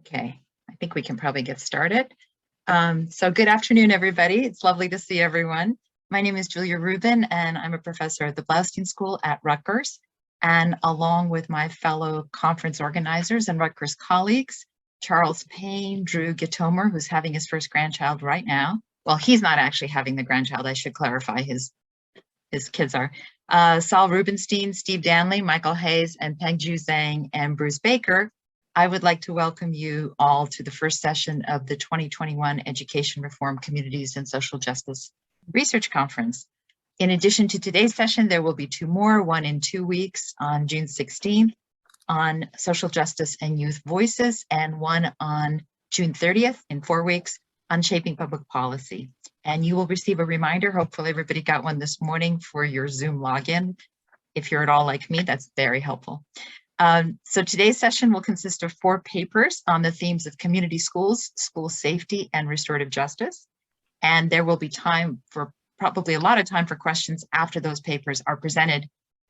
Okay, I think we can probably get started. So good afternoon, everybody. It's lovely to see everyone. My name is Julia Rubin, and I'm a professor at the Blaustein School at Rutgers. And along with my fellow conference organizers and Rutgers colleagues, Charles Payne, Drew Gitomer, who's having his first grandchild right now. Well, he's not actually having the grandchild, I should clarify, his kids are. Saul Rubenstein, Steve Danley, Michael Hayes, and Pengju Zhang, and Bruce Baker. I would like to welcome you all to the first session of the 2021 Education Reform Communities and Social Justice Research Conference. In addition to today's session, there will be two more, one in 2 weeks on June 16th on social justice and youth voices, and one on June 30th in 4 weeks on shaping public policy. And you will receive a reminder, hopefully everybody got one this morning, for your Zoom login. If you're at all like me, that's very helpful. So today's session will consist of 4 papers on the themes of community schools, school safety, and restorative justice. And there will be time for, probably a lot of time for questions after those papers are presented.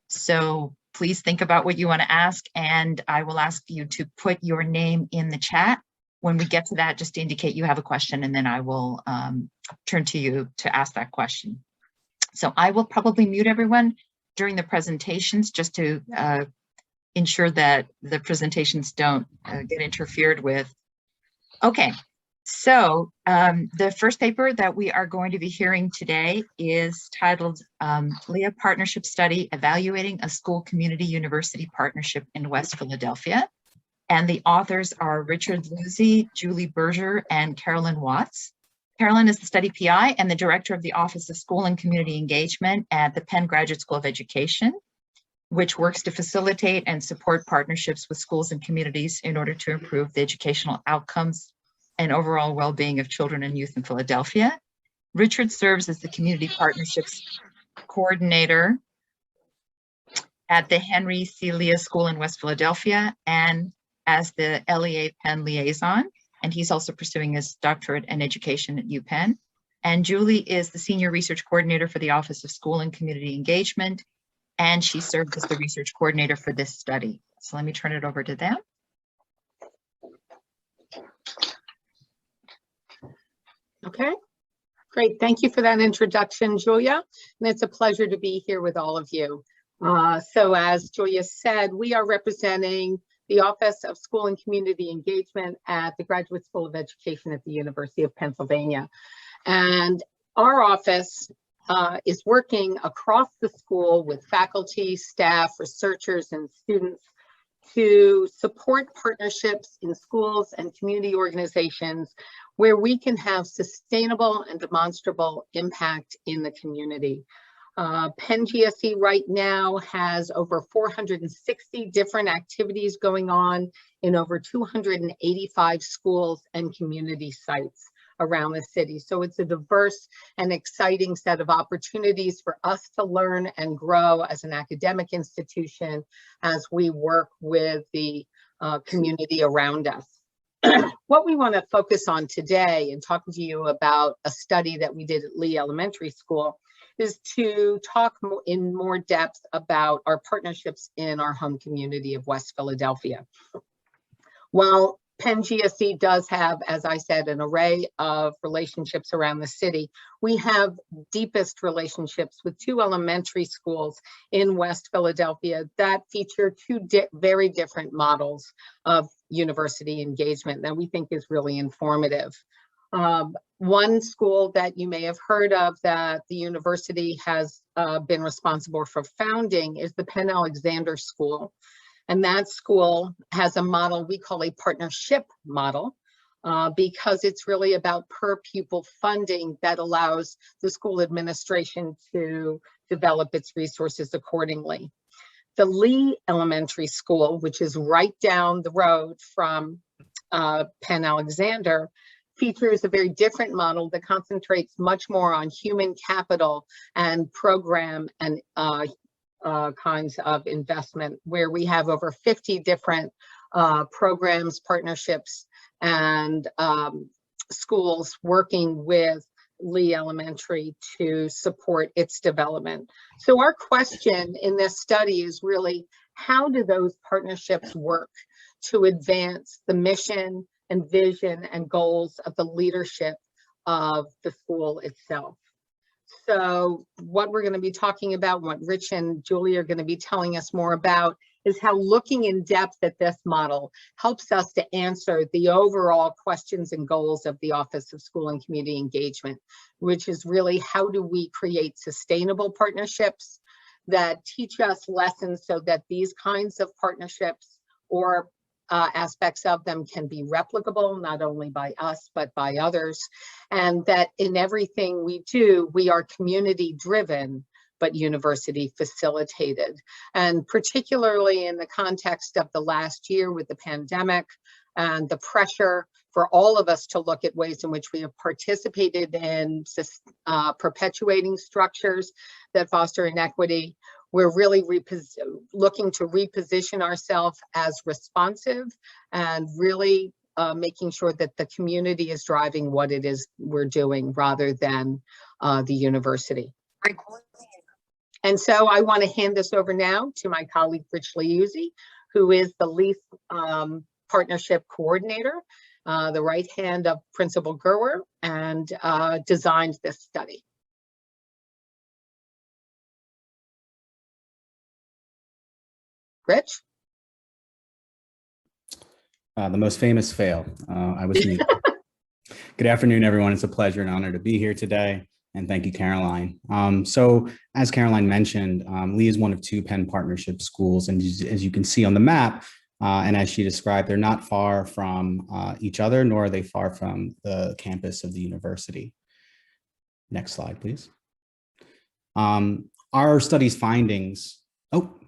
So please think about what you want to ask, and I will ask you to put your name in the chat. When we get to that, just indicate you have a question, and then I will turn to you to ask that question. So I will probably mute everyone during the presentations just to ensure that the presentations don't get interfered with. Okay, so the first paper that we are going to be hearing today is titled LEA Partnership Study Evaluating a School Community University Partnership in West Philadelphia. And the authors are Richard Luzzi, Julie Berger, and Carolyn Watts. Carolyn is the study PI and the director of the Office of School and Community Engagement at the Penn Graduate School of Education, which works to facilitate and support partnerships with schools and communities in order to improve the educational outcomes and overall well-being of children and youth in Philadelphia. Richard serves as the Community Partnerships Coordinator at the Henry C. Lea School in West Philadelphia and as the LEA Penn Liaison, and he's also pursuing his doctorate in education at UPenn. And Julie is the Senior Research Coordinator for the Office of School and Community Engagement, and she served as the research coordinator for this study. So let me turn it over to them. Okay, great. Thank you for that introduction, Julia. And it's a pleasure to be here with all of you. So as Julia said, we are representing the Office of School and Community Engagement at the Graduate School of Education at the University of Pennsylvania. And our office is working across the school with faculty, staff, researchers, and students to support partnerships in schools and community organizations where we can have sustainable and demonstrable impact in the community. Penn GSE right now has over 460 different activities going on in over 285 schools and community sites around the city. So it's a diverse and exciting set of opportunities for us to learn and grow as an academic institution as we work with the community around us. What we want to focus on today and talking to you about a study that we did at Lee Elementary School is to talk in more depth about our partnerships in our home community of West Philadelphia. While Penn GSE does have, as I said, an array of relationships around the city, we have deepest relationships with 2 elementary schools in West Philadelphia that feature 2 very different models of university engagement that we think is really informative. One school that you may have heard of that the university has been responsible for founding is the Penn Alexander School. And that school has a model we call a partnership model because it's really about per pupil funding that allows the school administration to develop its resources accordingly. The Lee Elementary School, which is right down the road from Penn Alexander, features a very different model that concentrates much more on human capital and program and kinds of investment, where we have over 50 different programs, partnerships, and schools working with Lee Elementary to support its development. So our question in this study is really, how do those partnerships work to advance the mission and vision and goals of the leadership of the school itself. So what we're going to be talking about, what Rich and Julie are going to be telling us more about, is how looking in depth at this model helps us to answer the overall questions and goals of the Office of School and Community Engagement, which is really how do we create sustainable partnerships that teach us lessons so that these kinds of partnerships or aspects of them can be replicable, not only by us, but by others. And that in everything we do, we are community driven, but university facilitated. And particularly in the context of the last year with the pandemic and the pressure for all of us to look at ways in which we have participated in perpetuating structures that foster inequity, we're really looking to reposition ourselves as responsive and really making sure that the community is driving what it is we're doing rather than the university. And so I want to hand this over now to my colleague, Rich Liuzzi, who is the LEAF Partnership Coordinator, the right hand of Principal Gerwer, and designed this study. Rich? The most famous fail. I was muted. Good afternoon, everyone. It's a pleasure and honor to be here today. And thank you, Caroline. So as Caroline mentioned, Lee is one of 2 Penn Partnership schools. And as you can see on the map, and as she described, they're not far from each other, nor are they far from the campus of the university. Next slide, please. Our study's findings,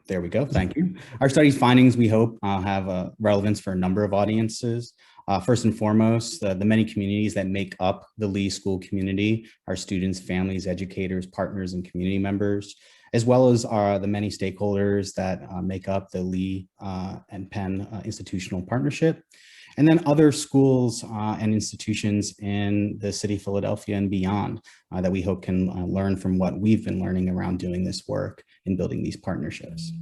there we go. Thank you. Our study's findings, we hope, have a relevance for a number of audiences. First and foremost, the many communities that make up the Lee School community, our students, families, educators, partners, and community members, as well as the many stakeholders that make up the Lee and Penn institutional partnership. And then other schools and institutions in the city of Philadelphia and beyond that we hope can learn from what we've been learning around doing this work in building these partnerships.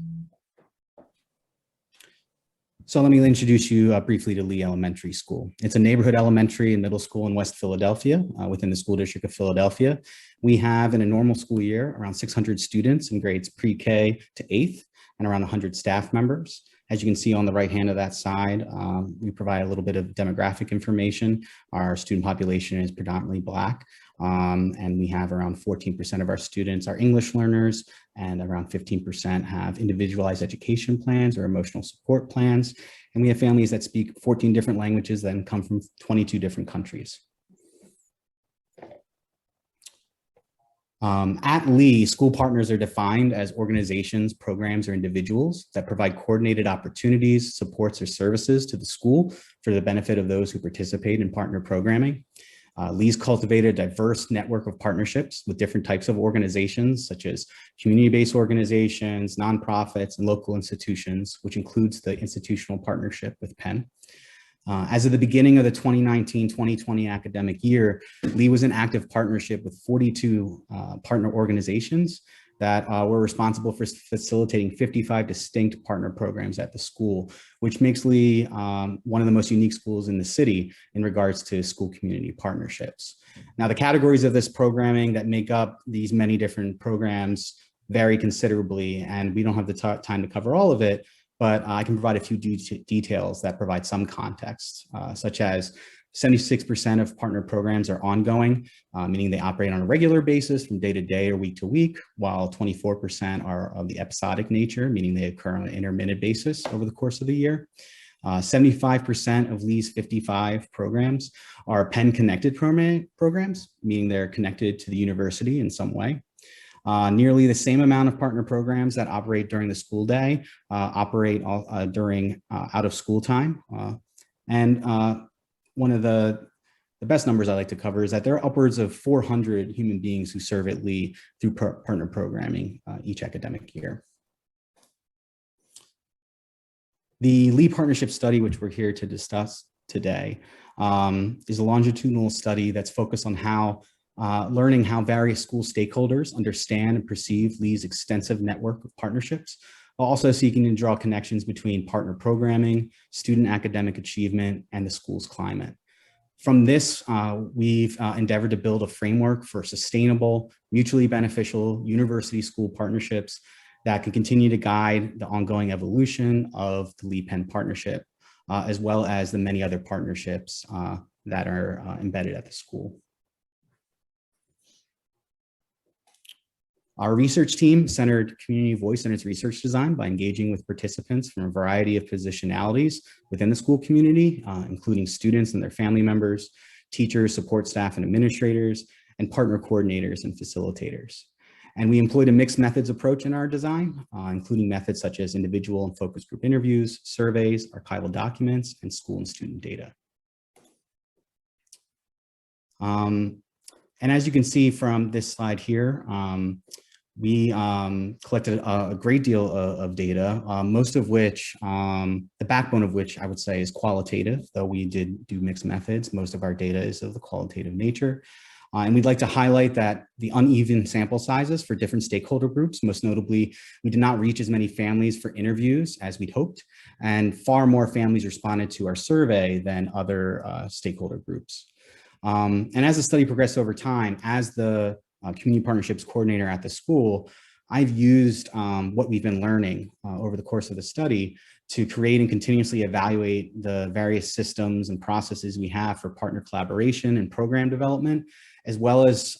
So let me introduce you briefly to Lee Elementary School. It's a neighborhood elementary and middle school in West Philadelphia within the School District of Philadelphia. We have in a normal school year around 600 students in grades pre-K to 8th and around 100 staff members. As you can see on the right hand of that side, we provide a little bit of demographic information. Our student population is predominantly Black, and we have around 14% of our students are English learners, and around 15% have individualized education plans or emotional support plans. And we have families that speak 14 different languages that come from 22 different countries. At Lee, school partners are defined as organizations, programs, or individuals that provide coordinated opportunities, supports, or services to the school for the benefit of those who participate in partner programming. Lee's cultivated a diverse network of partnerships with different types of organizations, such as community-based organizations, nonprofits, and local institutions, which includes the institutional partnership with Penn. As of the beginning of the 2019-2020 academic year, Lee was in active partnership with 42 partner organizations that were responsible for facilitating 55 distinct partner programs at the school, which makes Lee one of the most unique schools in the city in regards to school community partnerships. Now, the categories of this programming that make up these many different programs vary considerably, and we don't have the time to cover all of it, but I can provide a few details that provide some context, such as 76% of partner programs are ongoing, meaning they operate on a regular basis from day to day or week to week, while 24% are of the episodic nature, meaning they occur on an intermittent basis over the course of the year. 75% of Lee's 55 programs are Penn connected programs, meaning they're connected to the university in some way. Nearly the same amount of partner programs that operate during the school day operate during out of school time. One of the best numbers I like to cover is that there are upwards of 400 human beings who serve at Lee through partner programming each academic year. The Lee Partnership Study, which we're here to discuss today, is a longitudinal study that's focused on learning how various school stakeholders understand and perceive Lee's extensive network of partnerships while also seeking to draw connections between partner programming, student academic achievement, and the school's climate. From this, we've endeavored to build a framework for sustainable, mutually beneficial university-school partnerships that can continue to guide the ongoing evolution of the Lee Penn partnership, as well as the many other partnerships that are embedded at the school. Our research team centered community voice in its research design by engaging with participants from a variety of positionalities within the school community, including students and their family members, teachers, support staff and administrators, and partner coordinators and facilitators. And we employed a mixed methods approach in our design, including methods such as individual and focus group interviews, surveys, archival documents, and school and student data. And as you can see from this slide here, we collected a great deal of data, most of which, the backbone of which I would say is qualitative, though we did do mixed methods. Most of our data is of the qualitative nature. And we'd like to highlight that the uneven sample sizes for different stakeholder groups, most notably, we did not reach as many families for interviews as we'd hoped, and far more families responded to our survey than other stakeholder groups. And as the study progressed over time, as the community partnerships coordinator at the school, I've used what we've been learning over the course of the study to create and continuously evaluate the various systems and processes we have for partner collaboration and program development, as well as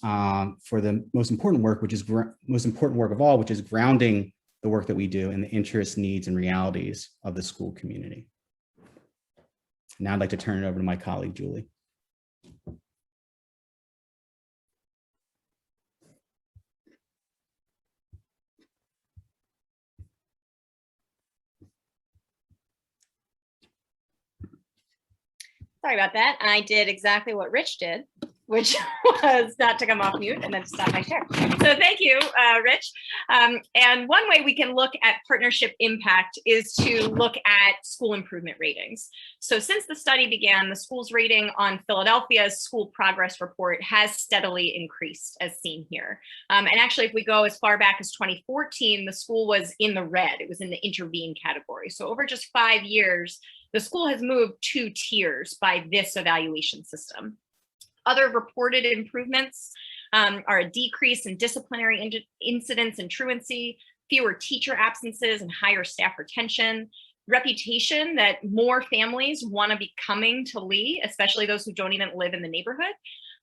for the most important work, which is most important work of all, which is grounding the work that we do in the interests, needs, and realities of the school community. Now I'd like to turn it over to my colleague, Julie. Sorry about that. I did exactly what Rich did, which was not to come off mute and then stop my share. So thank you, Rich. And one way we can look at partnership impact is to look at school improvement ratings. So since the study began, the school's rating on Philadelphia's school progress report has steadily increased, as seen here. And actually, if we go as far back as 2014, the school was in the red. It was in the intervene category. So over just 5 years, the school has moved 2 tiers by this evaluation system. Other reported improvements are a decrease in disciplinary incidents and truancy, fewer teacher absences and higher staff retention, reputation that more families want to be coming to Lee, especially those who don't even live in the neighborhood.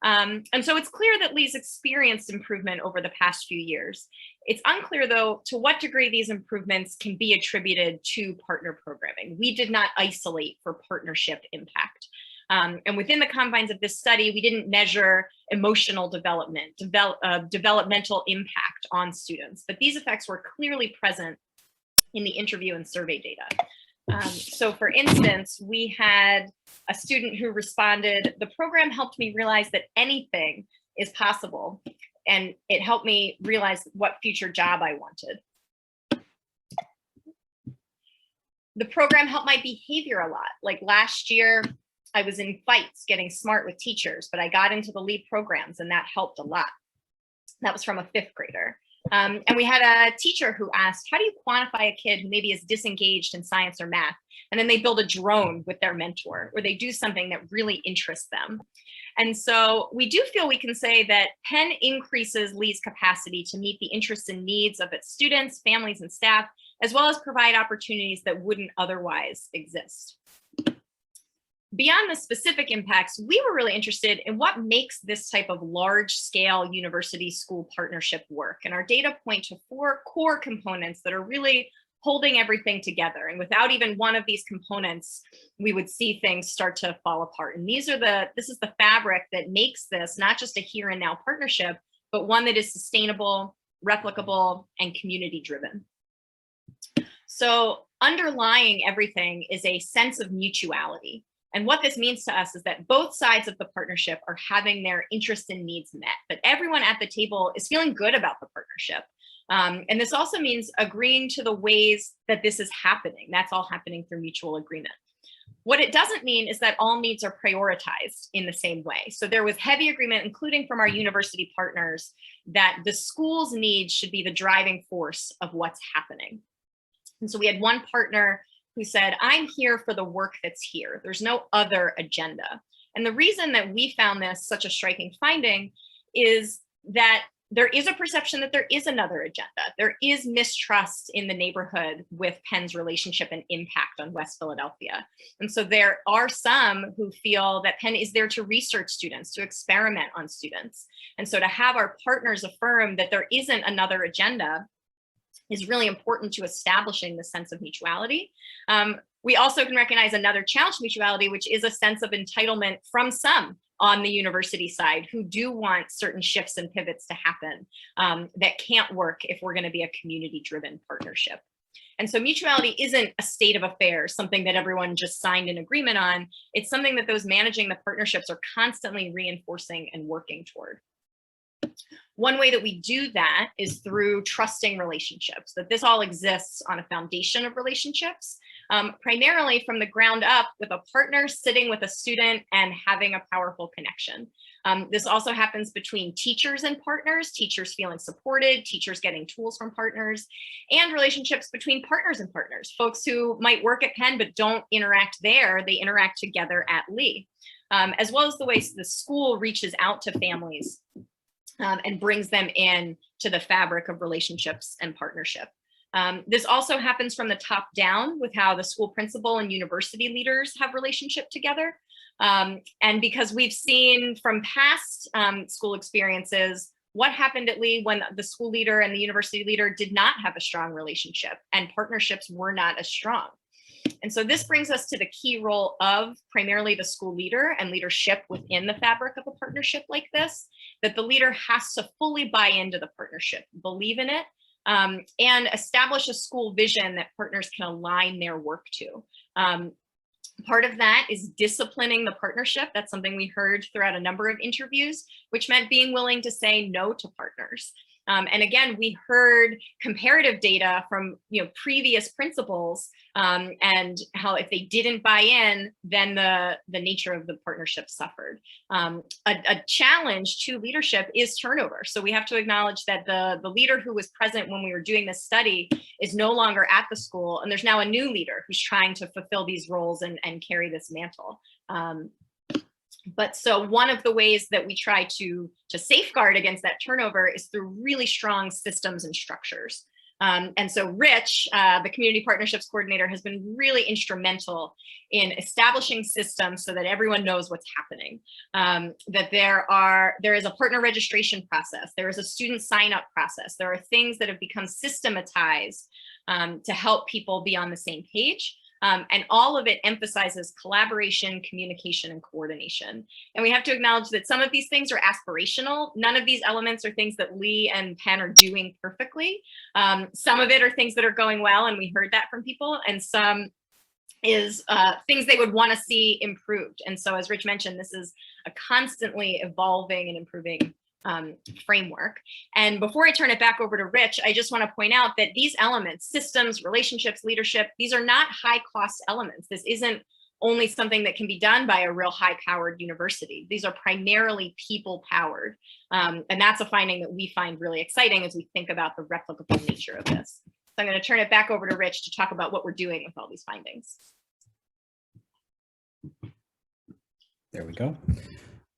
And so it's clear that Lee's experienced improvement over the past few years. It's unclear, though, to what degree these improvements can be attributed to partner programming. We did not isolate for partnership impact. And within the confines of this study, we didn't measure emotional development, developmental impact on students, but these effects were clearly present in the interview and survey data. So for instance, we had a student who responded, "The program helped me realize that anything is possible, and it helped me realize what future job I wanted. The program helped my behavior a lot. Like last year, I was in fights getting smart with teachers, but I got into the LEAD programs and that helped a lot." That was from a 5th grader. And we had a teacher who asked, "How do you quantify a kid who maybe is disengaged in science or math?" And then they build a drone with their mentor, or they do something that really interests them. And so we do feel we can say that Penn increases Lee's capacity to meet the interests and needs of its students, families, and staff, as well as provide opportunities that wouldn't otherwise exist. Beyond the specific impacts, we were really interested in what makes this type of large-scale university-school partnership work. And our data point to 4 core components that are really holding everything together. And without even one of these components, we would see things start to fall apart. And this is the fabric that makes this not just a here and now partnership, but one that is sustainable, replicable, and community-driven. So underlying everything is a sense of mutuality. And what this means to us is that both sides of the partnership are having their interests and needs met, but everyone at the table is feeling good about the partnership. And this also means agreeing to the ways that this is happening. That's all happening through mutual agreement. What it doesn't mean is that all needs are prioritized in the same way. So there was heavy agreement, including from our university partners, that the school's needs should be the driving force of what's happening. And so we had one partner who said, I'm here for the work that's here. There's no other agenda. And the reason that we found this such a striking finding is that there is a perception that there is another agenda. There is mistrust in the neighborhood with Penn's relationship and impact on West Philadelphia. And so there are some who feel that Penn is there to research students, to experiment on students. And so to have our partners affirm that there isn't another agenda is really important to establishing the sense of mutuality. We also can recognize another challenge to mutuality, which is a sense of entitlement from some on the university side who do want certain shifts and pivots to happen that can't work if we're going to be a community-driven partnership. And so mutuality isn't a state of affairs, something that everyone just signed an agreement on. It's something that those managing the partnerships are constantly reinforcing and working toward. One way that we do that is through trusting relationships, that this all exists on a foundation of relationships, primarily from the ground up with a partner sitting with a student and having a powerful connection. This also happens between teachers and partners, teachers feeling supported, teachers getting tools from partners, and relationships between partners and partners, folks who might work at Penn but don't interact there, they interact together at Lee, as well as the ways the school reaches out to families and brings them in to the fabric of relationships and partnership. This also happens from the top down with how the school principal and university leaders have relationship together. And because we've seen from past school experiences, what happened at Lee when the school leader and the university leader did not have a strong relationship and partnerships were not as strong. And so this brings us to the key role of primarily the school leader and leadership within the fabric of a partnership like this, that the leader has to fully buy into the partnership, believe in it, and establish a school vision that partners can align their work to. Part of that is disciplining the partnership. That's something we heard throughout a number of interviews, which meant being willing to say no to partners. And again, we heard comparative data from previous principals and how if they didn't buy in, then the nature of the partnership suffered. A challenge to leadership is turnover. So we have to acknowledge that the leader who was present when we were doing this study is no longer at the school, and there's now a new leader who's trying to fulfill these roles and carry this mantle. But so one of the ways that we try to safeguard against that turnover is through really strong systems and structures. And so Rich, the community partnerships coordinator, has been really instrumental in establishing systems so that everyone knows what's happening. That there is a partner registration process, there is a student sign up process, there are things that have become systematized to help people be on the same page. And all of it emphasizes collaboration, communication, and coordination. And we have to acknowledge that some of these things are aspirational. None of these elements are things that Lee and Penn are doing perfectly. Some of it are things that are going well, and we heard that from people, and some is things they would want to see improved. And so, as Rich mentioned, this is a constantly evolving and improving framework. And before I turn it back over to Rich, I just want to point out that these elements, systems, relationships, leadership, these are not high cost elements. This isn't only something that can be done by a real high powered university. These are primarily people powered. And that's a finding that we find really exciting as we think about the replicable nature of this. So I'm going to turn it back over to Rich to talk about what we're doing with all these findings. There we go.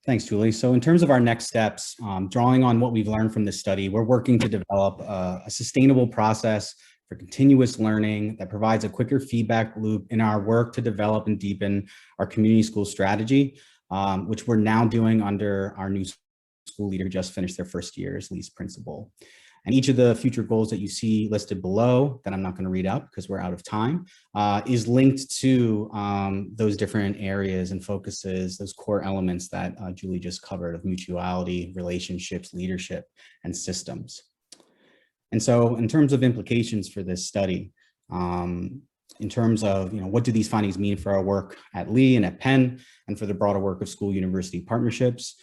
Thanks, Julie. So in terms of our next steps, drawing on what we've learned from this study, we're working to develop a sustainable process for continuous learning that provides a quicker feedback loop in our work to develop and deepen our community school strategy, which we're now doing under our new school leader who just finished their first year as Lee's principal. And each of the future goals that you see listed below, that I'm not going to read out because we're out of time, is linked to those different areas and focuses, those core elements that Julie just covered of mutuality, relationships, leadership, and systems. And so in terms of implications for this study, in terms of what do these findings mean for our work at Lee and at Penn and for the broader work of school-university partnerships,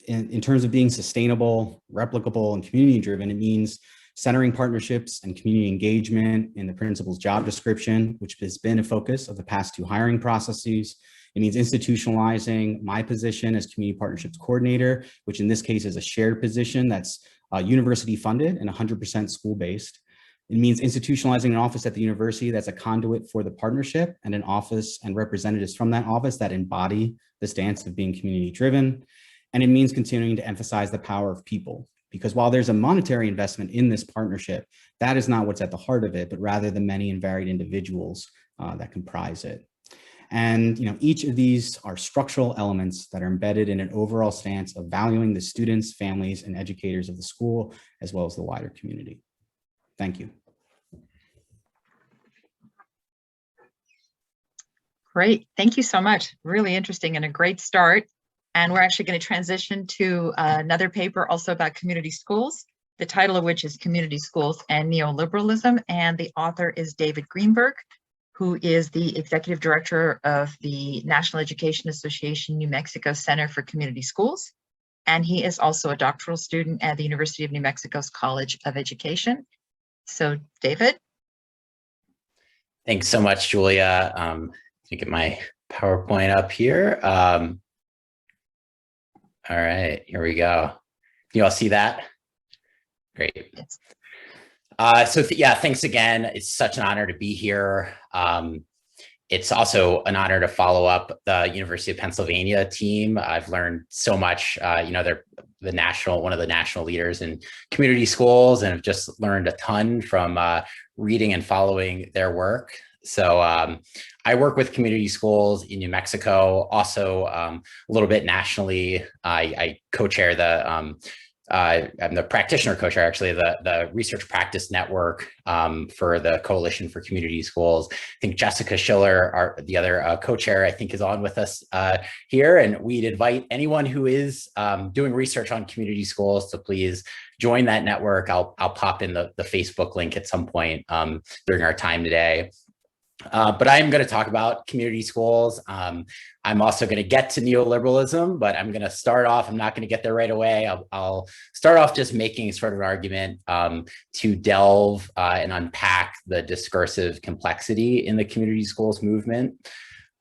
in terms of being sustainable, replicable, and community-driven, it means centering partnerships and community engagement in the principal's job description, which has been a focus of the past 2 hiring processes. It means institutionalizing my position as community partnerships coordinator, which in this case is a shared position that's university funded and 100% school-based. It means institutionalizing an office at the university that's a conduit for the partnership, and an office and representatives from that office that embody the stance of being community driven. And it means continuing to emphasize the power of people, because while there's a monetary investment in this partnership, that is not what's at the heart of it, but rather the many and varied individuals that comprise it. And each of these are structural elements that are embedded in an overall stance of valuing the students, families, and educators of the school, as well as the wider community. Thank you. Great. Thank you so much. Really interesting and a great start. And we're actually going to transition to another paper also about community schools, the title of which is Community Schools and Neoliberalism. And the author is David Greenberg, who is the executive director of the National Education Association New Mexico Center for Community Schools. And he is also a doctoral student at the University of New Mexico's College of Education. So, David. Thanks so much, Julia. Let me get my PowerPoint up here. All right, here we go. Can you all see that? Great. Yes. Yeah, thanks again. It's such an honor to be here. It's also an honor to follow up the University of Pennsylvania team. I've learned so much. They're one of the national leaders in community schools, and have just learned a ton from reading and following their work. So I work with community schools in New Mexico, also a little bit nationally. I co-chair I'm the practitioner co-chair, actually, the Research Practice Network for the Coalition for Community Schools. I think Jessica Schiller, the other co-chair, I think is on with us here. And we'd invite anyone who is doing research on community schools to please join that network. I'll pop in the Facebook link at some point during our time today. But I'm going to talk about community schools. I'm also going to get to neoliberalism, but I'm going to start off, I'm not going to get there right away. I'll start off just making sort of an argument to delve and unpack the discursive complexity in the community schools movement.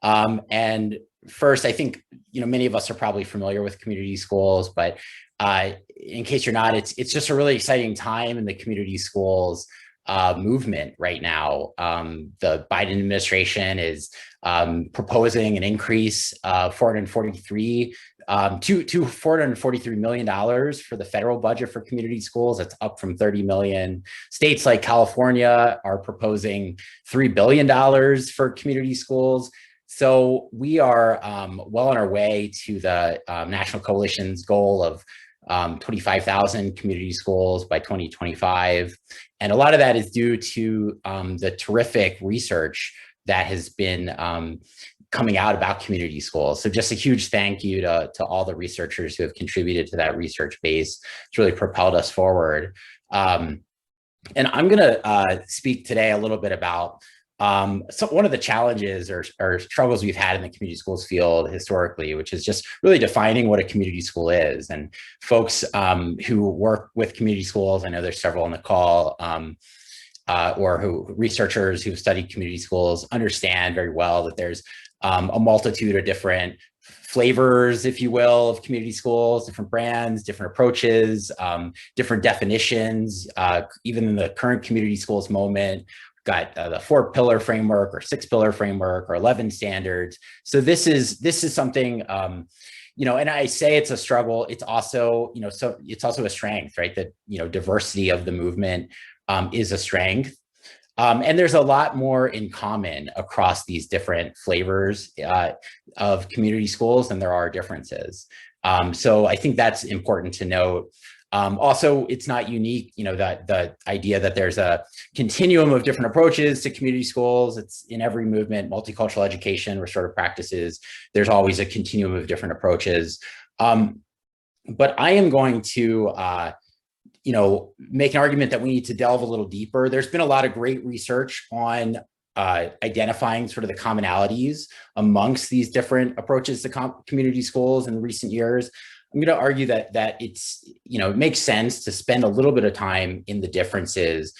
And first, I think, many of us are probably familiar with community schools, but in case you're not, it's just a really exciting time in the community schools movement right now. The Biden administration is proposing an increase of $443 million for the federal budget for community schools. That's up from $30 million. States like California are proposing $3 billion for community schools. So we are well on our way to the National Coalition's goal of 25,000 community schools by 2025. And a lot of that is due to the terrific research that has been coming out about community schools. So just a huge thank you to all the researchers who have contributed to that research base. It's really propelled us forward. And I'm gonna speak today a little bit about so one of the challenges or struggles we've had in the community schools field historically, which is just really defining what a community school is. And folks who work with community schools, I know there's several on the call, or researchers who've studied community schools understand very well that there's a multitude of different flavors, if you will, of community schools, different brands, different approaches, different definitions. Even in the current community schools moment, got the 4-pillar framework or 6-pillar framework or 11 standards. So this is something, and I say it's a struggle. It's also, so it's also a strength, right? That, diversity of the movement is a strength. And there's a lot more in common across these different flavors of community schools than there are differences. So I think that's important to note. Also, it's not unique, that the idea that there's a continuum of different approaches to community schools. It's in every movement, multicultural education, restorative practices. There's always a continuum of different approaches. But I am going to, make an argument that we need to delve a little deeper. There's been a lot of great research on identifying sort of the commonalities amongst these different approaches to community schools in recent years. I'm going to argue that it's, it makes sense to spend a little bit of time in the differences,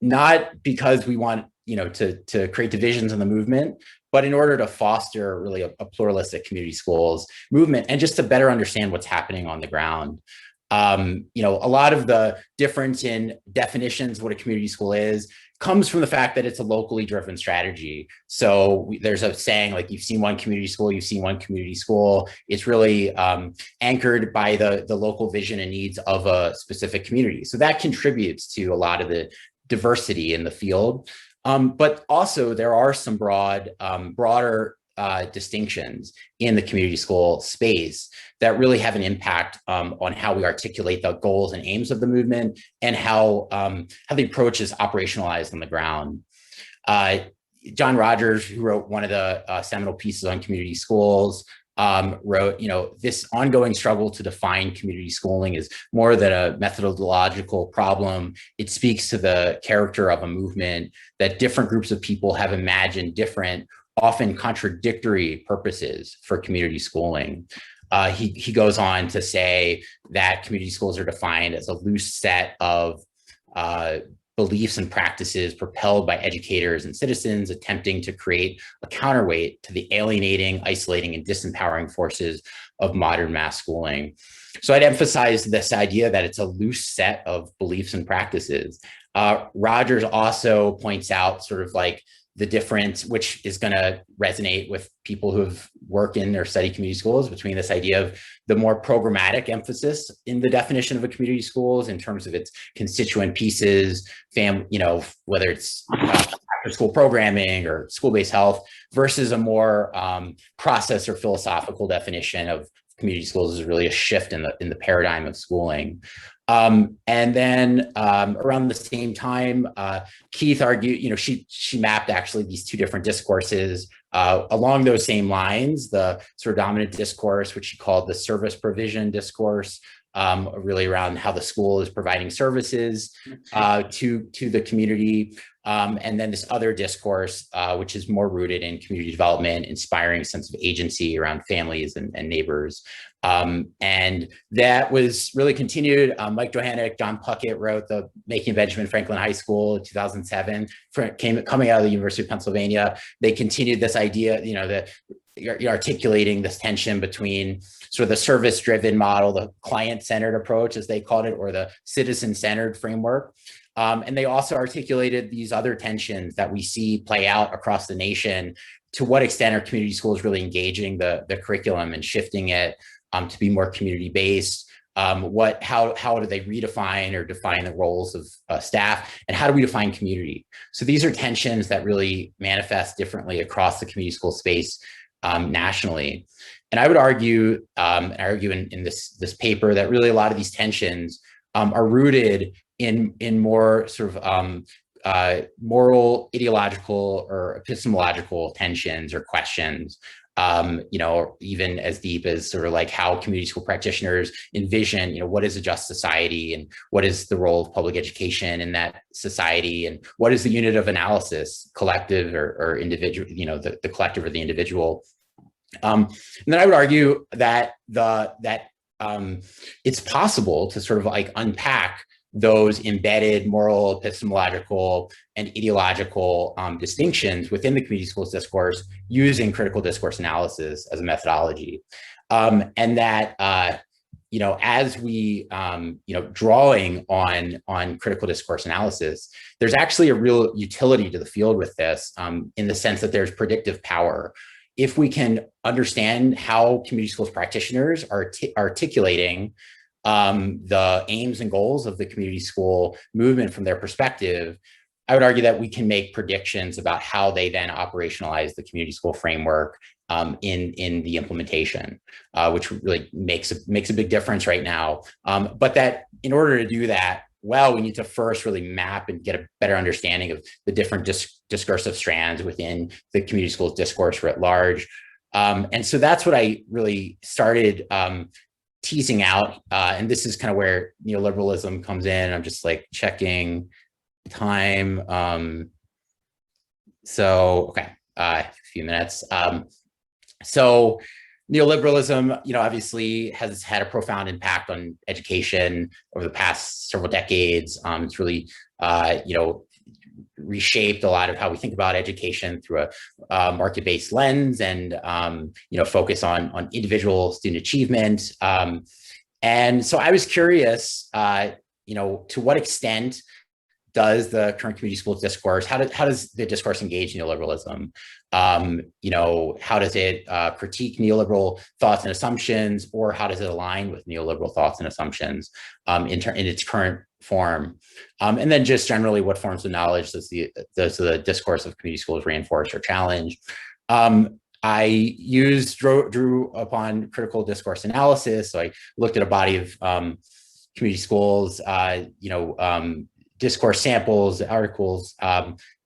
not because we want, to create divisions in the movement, but in order to foster really a pluralistic community schools movement and just to better understand what's happening on the ground. A lot of the difference in definitions of what a community school is comes from the fact that it's a locally driven strategy. So there's a saying like, you've seen one community school, you've seen one community school. It's really anchored by the local vision and needs of a specific community. So that contributes to a lot of the diversity in the field. But also there are some broader distinctions in the community school space that really have an impact on how we articulate the goals and aims of the movement and how the approach is operationalized on the ground. John Rogers, who wrote one of the seminal pieces on community schools, wrote, this ongoing struggle to define community schooling is more than a methodological problem. It speaks to the character of a movement that different groups of people have imagined different, often contradictory purposes for community schooling. He goes on to say that community schools are defined as a loose set of beliefs and practices propelled by educators and citizens attempting to create a counterweight to the alienating, isolating, and disempowering forces of modern mass schooling. So I'd emphasize this idea that it's a loose set of beliefs and practices. Rogers also points out sort of like the difference, which is going to resonate with people who have worked in or studied community schools, between this idea of the more programmatic emphasis in the definition of a community schools in terms of its constituent pieces, whether it's after school programming or school-based health, versus a more process or philosophical definition of community schools is really a shift in the paradigm of schooling. And then around the same time, Keith argued, she mapped actually these two different discourses along those same lines, the sort of dominant discourse, which she called the service provision discourse, really around how the school is providing services to the community. And then this other discourse, which is more rooted in community development, inspiring a sense of agency around families and neighbors. And that was really continued. Mike Johannick, John Puckett wrote the Making of Benjamin Franklin High School in 2007, coming out of the University of Pennsylvania. They continued this idea, that you're articulating this tension between sort of the service-driven model, the client-centered approach, as they called it, or the citizen-centered framework. And they also articulated these other tensions that we see play out across the nation. To what extent are community schools really engaging the curriculum and shifting it to be more community-based? How do they redefine or define the roles of staff? And how do we define community? So these are tensions that really manifest differently across the community school space nationally. And I would argue, in this paper, that really a lot of these tensions are rooted in more sort of moral, ideological, or epistemological tensions or questions, even as deep as sort of like how community school practitioners envision, what is a just society, and what is the role of public education in that society, and what is the unit of analysis, collective or individual, the collective or the individual. And then I would argue that it's possible to sort of like unpack those embedded moral, epistemological, and ideological distinctions within the community schools discourse using critical discourse analysis as a methodology. And that, as we, drawing on critical discourse analysis, there's actually a real utility to the field with this in the sense that there's predictive power. If we can understand how community schools practitioners are articulating the aims and goals of the community school movement from their perspective, I would argue that we can make predictions about how they then operationalize the community school framework in the implementation, which really makes a big difference right now. But that in order to do that well, we need to first really map and get a better understanding of the different discursive strands within the community schools discourse writ large. And so that's what I really started teasing out. And this is kind of where neoliberalism comes in. I'm just like checking time. Okay, a few minutes. So neoliberalism, obviously has had a profound impact on education over the past several decades. It's really, reshaped a lot of how we think about education through a market-based lens and, focus on individual student achievement. And so I was curious, to what extent does the current community schools discourse, how does the discourse engage neoliberalism? How does it critique neoliberal thoughts and assumptions, or how does it align with neoliberal thoughts and assumptions in its current form? And then just generally, what forms of knowledge does the discourse of community schools reinforce or challenge? I drew upon critical discourse analysis. So I looked at a body of community schools, discourse samples, articles,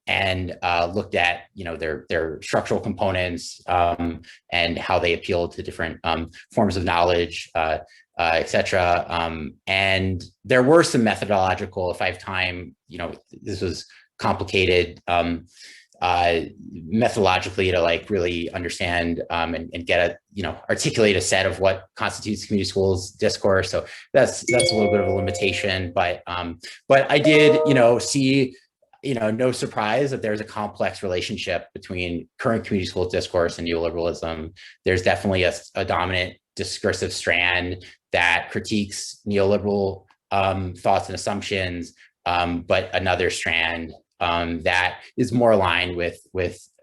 and looked at their structural components and how they appeal to different forms of knowledge, et cetera. And there were some methodological, if I have time, this was complicated methodologically to really understand and get articulate a set of what constitutes community schools discourse. So that's a little bit of a limitation, but I did see no surprise that there's a complex relationship between current community schools discourse and neoliberalism. There's definitely a dominant discursive strand that critiques neoliberal thoughts and assumptions, but another strand that is more aligned with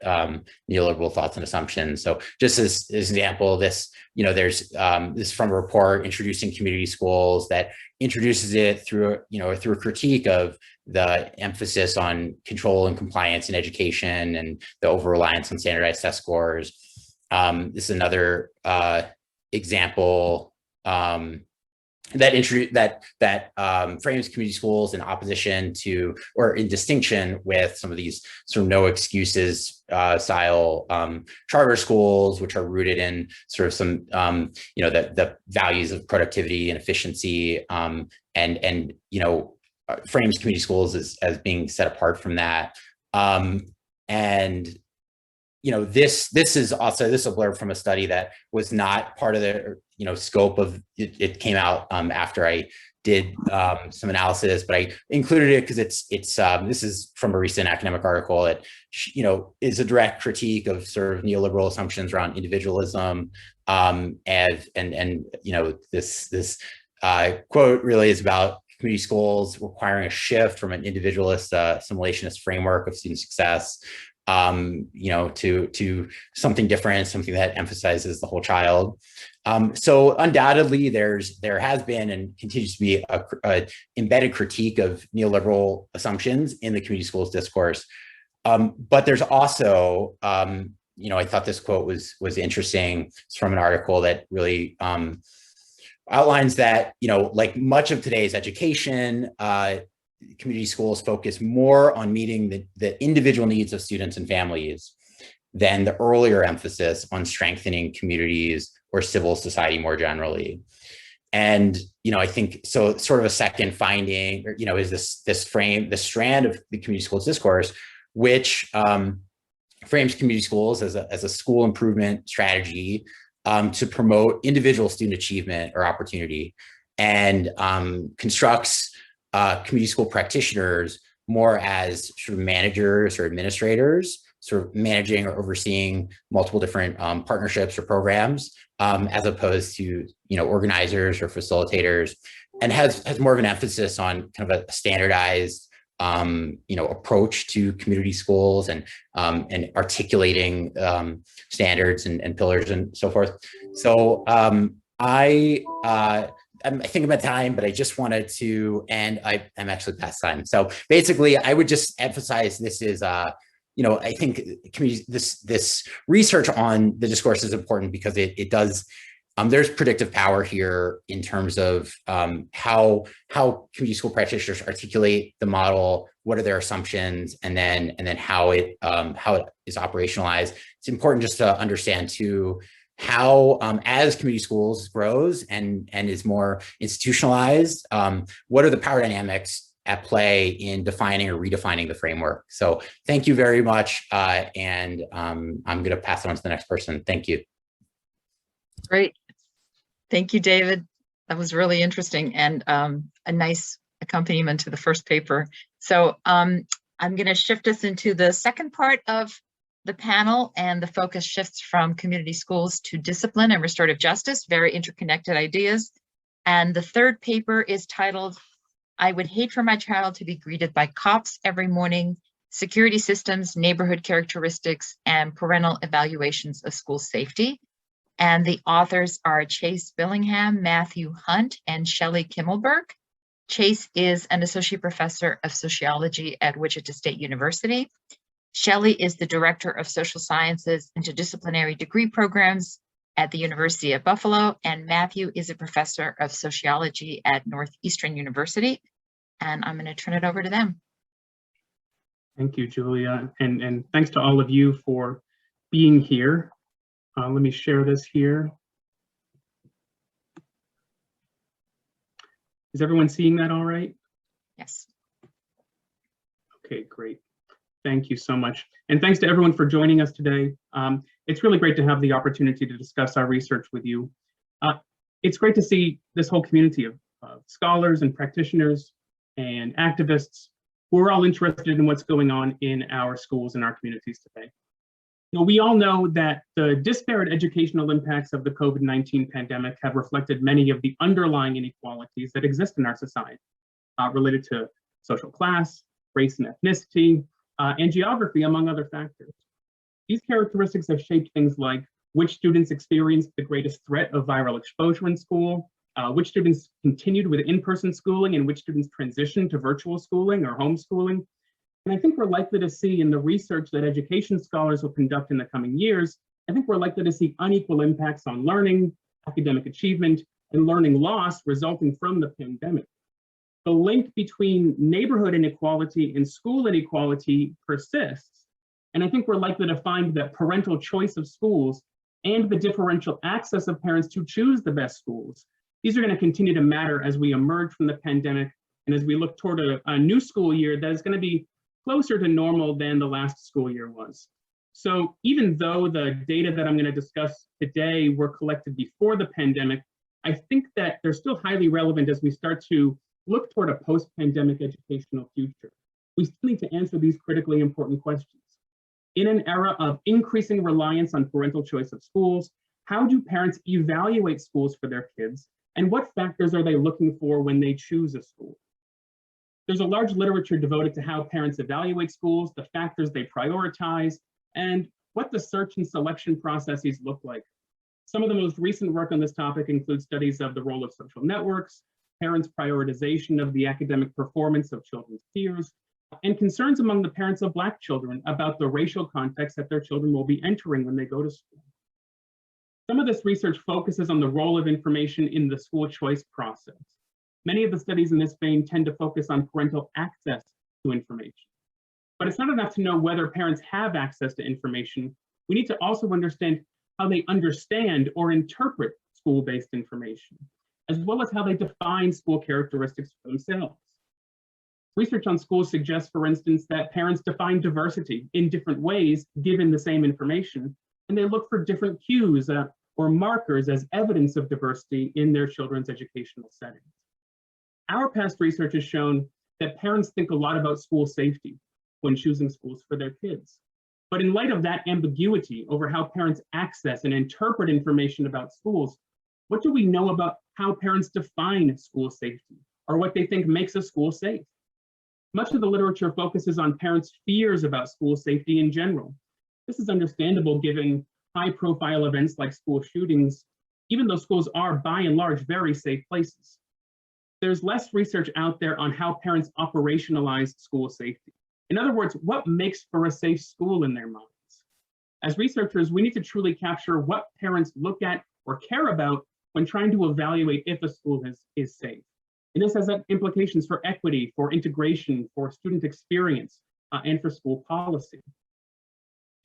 neoliberal thoughts and assumptions. So just as an example, there's this from a report introducing community schools that introduces it through a critique of the emphasis on control and compliance in education and the over-reliance on standardized test scores. This is another example that frames community schools in opposition to, or in distinction with, some of these sort of no excuses style charter schools, which are rooted in sort of some the values of productivity and efficiency, and frames community schools as being set apart from that. This is a blurb from a study that was not part of the scope of it. It came out after I did some analysis, but I included it because it's this is from a recent academic article that is a direct critique of sort of neoliberal assumptions around individualism, this quote really is about community schools requiring a shift from an individualist assimilationist framework of student success to something different, something that emphasizes the whole child. So undoubtedly there has been and continues to be a embedded critique of neoliberal assumptions in the community schools discourse. But there's also, I thought this quote was interesting. It's from an article that really outlines that, like much of today's education, community schools focus more on meeting the individual needs of students and families than the earlier emphasis on strengthening communities or civil society more generally. And, I think so sort of a second finding, is this strand of the community schools discourse, which frames community schools as a school improvement strategy to promote individual student achievement or opportunity, and constructs community school practitioners more as sort of managers or administrators, sort of managing or overseeing multiple different partnerships or programs, as opposed to organizers or facilitators, and has more of an emphasis on kind of a standardized approach to community schools and articulating standards and pillars and so forth. So I think I'm at time, but I just wanted to, and I'm actually past time. So basically, I would just emphasize this is, I think this research on the discourse is important because it does, there's predictive power here in terms of how community school practitioners articulate the model, what are their assumptions, and then how it is operationalized. It's important just to understand too, how as community schools grows and is more institutionalized, what are the power dynamics at play in defining or redefining the framework? So thank you very much. And I'm going to pass it on to the next person. Thank you. Great. Thank you, David. That was really interesting and a nice accompaniment to the first paper. So I'm going to shift us into the second part of the panel, and the focus shifts from community schools to discipline and restorative justice, very interconnected ideas. And the third paper is titled, I Would Hate for My Child to Be Greeted by Cops Every Morning, Security Systems, Neighborhood Characteristics, and Parental Evaluations of School Safety. And the authors are Chase Billingham, Matthew Hunt, and Shelley Kimmelberg. Chase is an associate professor of sociology at Wichita State University. Shelley is the director of social sciences interdisciplinary degree programs at the University of Buffalo, and Matthew is a professor of sociology at Northeastern University. And I'm going to turn it over to them. Thank you, Julia, and thanks to all of you for being here. Let me share this here. Is everyone seeing that all right? Yes. Okay, great. Thank you so much. And thanks to everyone for joining us today. It's really great to have the opportunity to discuss our research with you. It's great to see this whole community of scholars and practitioners and activists who are all interested in what's going on in our schools and our communities today. You know, we all know that the disparate educational impacts of the COVID-19 pandemic have reflected many of the underlying inequalities that exist in our society, related to social class, race and ethnicity, and geography, among other factors. These characteristics have shaped things like which students experienced the greatest threat of viral exposure in school, which students continued with in-person schooling, and which students transitioned to virtual schooling or homeschooling. And I think we're likely to see in the research that education scholars will conduct in the coming years, I think we're likely to see unequal impacts on learning, academic achievement, and learning loss resulting from the pandemic. The link between neighborhood inequality and school inequality persists. And I think we're likely to find that parental choice of schools and the differential access of parents to choose the best schools, these are going to continue to matter as we emerge from the pandemic and as we look toward a new school year that is going to be closer to normal than the last school year was. So even though the data that I'm going to discuss today were collected before the pandemic, I think that they're still highly relevant as we start to look toward a post-pandemic educational future. We still need to answer these critically important questions. In an era of increasing reliance on parental choice of schools, how do parents evaluate schools for their kids, and what factors are they looking for when they choose a school? There's a large literature devoted to how parents evaluate schools, the factors they prioritize, and what the search and selection processes look like. Some of the most recent work on this topic includes studies of the role of social networks, parents' prioritization of the academic performance of children's peers, and concerns among the parents of Black children about the racial context that their children will be entering when they go to school. Some of this research focuses on the role of information in the school choice process. Many of the studies in this vein tend to focus on parental access to information. But it's not enough to know whether parents have access to information. We need to also understand how they understand or interpret school-based information, as well as how they define school characteristics for themselves. Research on schools suggests, for instance, that parents define diversity in different ways given the same information, and they look for different cues or markers as evidence of diversity in their children's educational settings. Our past research has shown that parents think a lot about school safety when choosing schools for their kids. But in light of that ambiguity over how parents access and interpret information about schools, what do we know about how parents define school safety, or what they think makes a school safe? Much of the literature focuses on parents' fears about school safety in general. This is understandable given high-profile events like school shootings, even though schools are by and large very safe places. There's less research out there on how parents operationalize school safety. In other words, what makes for a safe school in their minds? As researchers, we need to truly capture what parents look at or care about when trying to evaluate if a school is safe. And this has implications for equity, for integration, for student experience, and for school policy.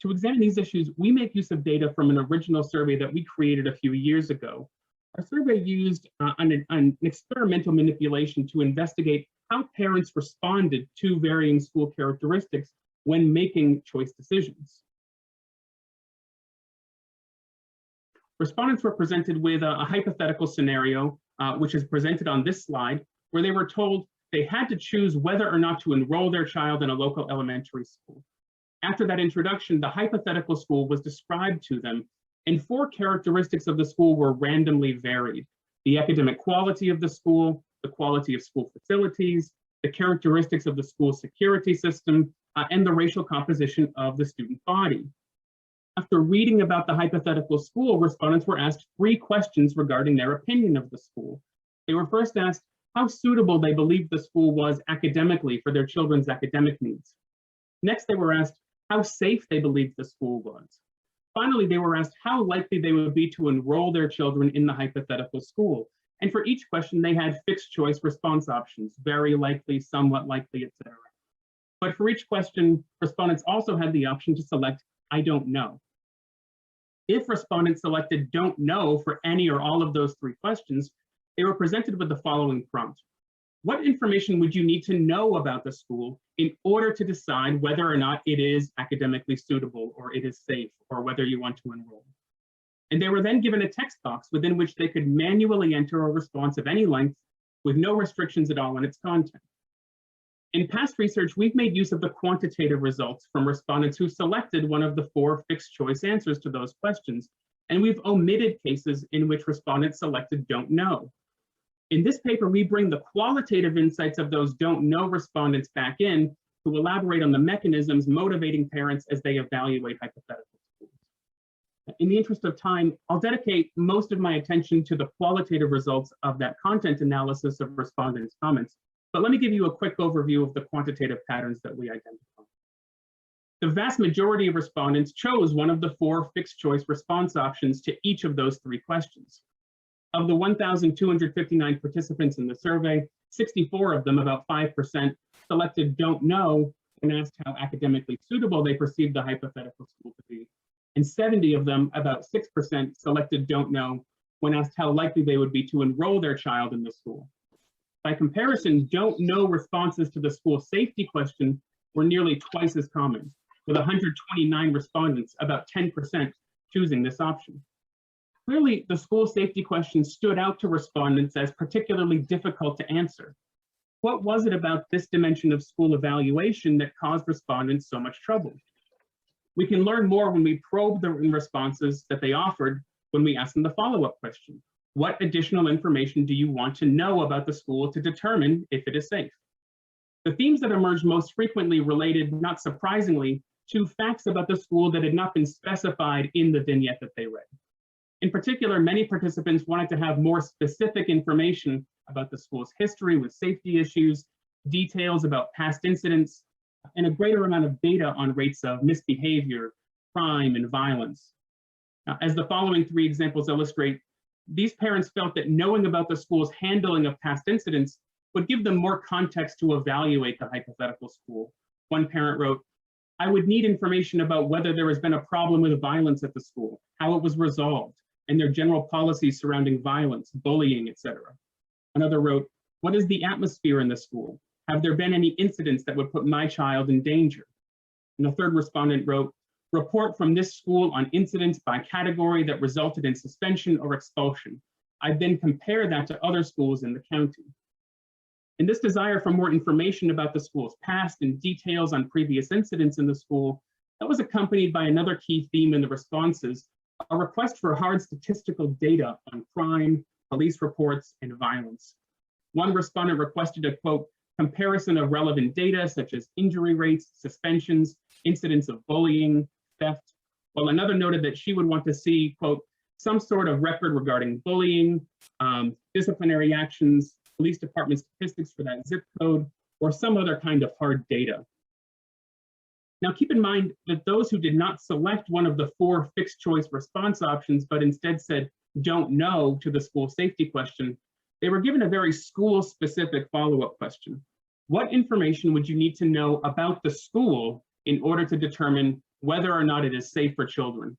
To examine these issues, we make use of data from an original survey that we created a few years ago. Our survey used an experimental manipulation to investigate how parents responded to varying school characteristics when making choice decisions. Respondents were presented with a hypothetical scenario, which is presented on this slide, where they were told they had to choose whether or not to enroll their child in a local elementary school. After that introduction, the hypothetical school was described to them, and 4 characteristics of the school were randomly varied. the academic quality of the school, the quality of school facilities, the characteristics of the school security system, and the racial composition of the student body. After reading about the hypothetical school, respondents were asked 3 questions regarding their opinion of the school. They were first asked how suitable they believed the school was academically for their children's academic needs. Next, they were asked how safe they believed the school was. Finally, they were asked how likely they would be to enroll their children in the hypothetical school. And for each question, they had fixed choice response options, very likely, somewhat likely, etc. But for each question, respondents also had the option to select, I don't know. If respondents selected don't know for any or all of those 3 questions, they were presented with the following prompt. What information would you need to know about the school in order to decide whether or not it is academically suitable or it is safe or whether you want to enroll? And they were then given a text box within which they could manually enter a response of any length with no restrictions at all on its content. In past research, we've made use of the quantitative results from respondents who selected one of the 4 fixed choice answers to those questions, and we've omitted cases in which respondents selected don't know. In this paper, we bring the qualitative insights of those don't know respondents back in to elaborate on the mechanisms motivating parents as they evaluate hypothetical schools. In the interest of time, I'll dedicate most of my attention to the qualitative results of that content analysis of respondents' comments, but let me give you a quick overview of the quantitative patterns that we identified. The vast majority of respondents chose one of the 4 fixed choice response options to each of those 3 questions. Of the 1,259 participants in the survey, 64 of them, about 5%, selected don't know when asked how academically suitable they perceived the hypothetical school to be. And 70 of them, about 6%, selected don't know when asked how likely they would be to enroll their child in the school. By comparison, don't know responses to the school safety question were nearly twice as common, with 129 respondents, about 10%, choosing this option. Clearly, the school safety question stood out to respondents as particularly difficult to answer. What was it about this dimension of school evaluation that caused respondents so much trouble? We can learn more when we probe the written responses that they offered when we ask them the follow-up question. What additional information do you want to know about the school to determine if it is safe? The themes that emerged most frequently related, not surprisingly, to facts about the school that had not been specified in the vignette that they read. In particular, many participants wanted to have more specific information about the school's history with safety issues, details about past incidents, and a greater amount of data on rates of misbehavior, crime, and violence. Now, as the following 3 examples illustrate, these parents felt that knowing about the school's handling of past incidents would give them more context to evaluate the hypothetical school. One parent wrote, I would need information about whether there has been a problem with violence at the school, how it was resolved, and their general policies surrounding violence, bullying, etc. Another wrote, what is the atmosphere in the school? Have there been any incidents that would put my child in danger? And a third respondent wrote, report from this school on incidents by category that resulted in suspension or expulsion. I'd then compare that to other schools in the county. And this desire for more information about the school's past and details on previous incidents in the school, that was accompanied by another key theme in the responses, a request for hard statistical data on crime, police reports, and violence. One respondent requested a, quote, comparison of relevant data such as injury rates, suspensions, incidents of bullying, theft, while another noted that she would want to see, quote, some sort of record regarding bullying, disciplinary actions, police department statistics for that zip code, or some other kind of hard data. Now keep in mind that those who did not select one of the 4 fixed choice response options, but instead said, don't know to the school safety question, they were given a very school-specific follow-up question. What information would you need to know about the school in order to determine whether or not it is safe for children?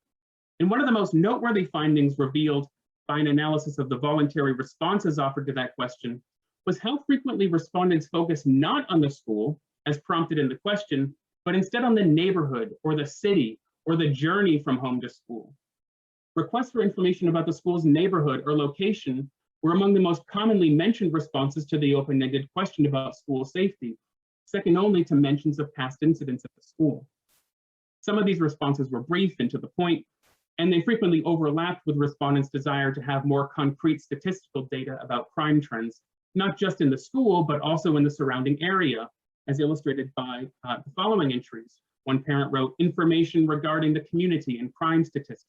And one of the most noteworthy findings revealed by an analysis of the voluntary responses offered to that question was how frequently respondents focused not on the school, as prompted in the question, but instead on the neighborhood or the city or the journey from home to school. Requests for information about the school's neighborhood or location were among the most commonly mentioned responses to the open-ended question about school safety, second only to mentions of past incidents at the school. Some of these responses were brief and to the point, and they frequently overlapped with respondents' desire to have more concrete statistical data about crime trends, not just in the school, but also in the surrounding area, as illustrated by the following entries. One parent wrote, information regarding the community and crime statistics.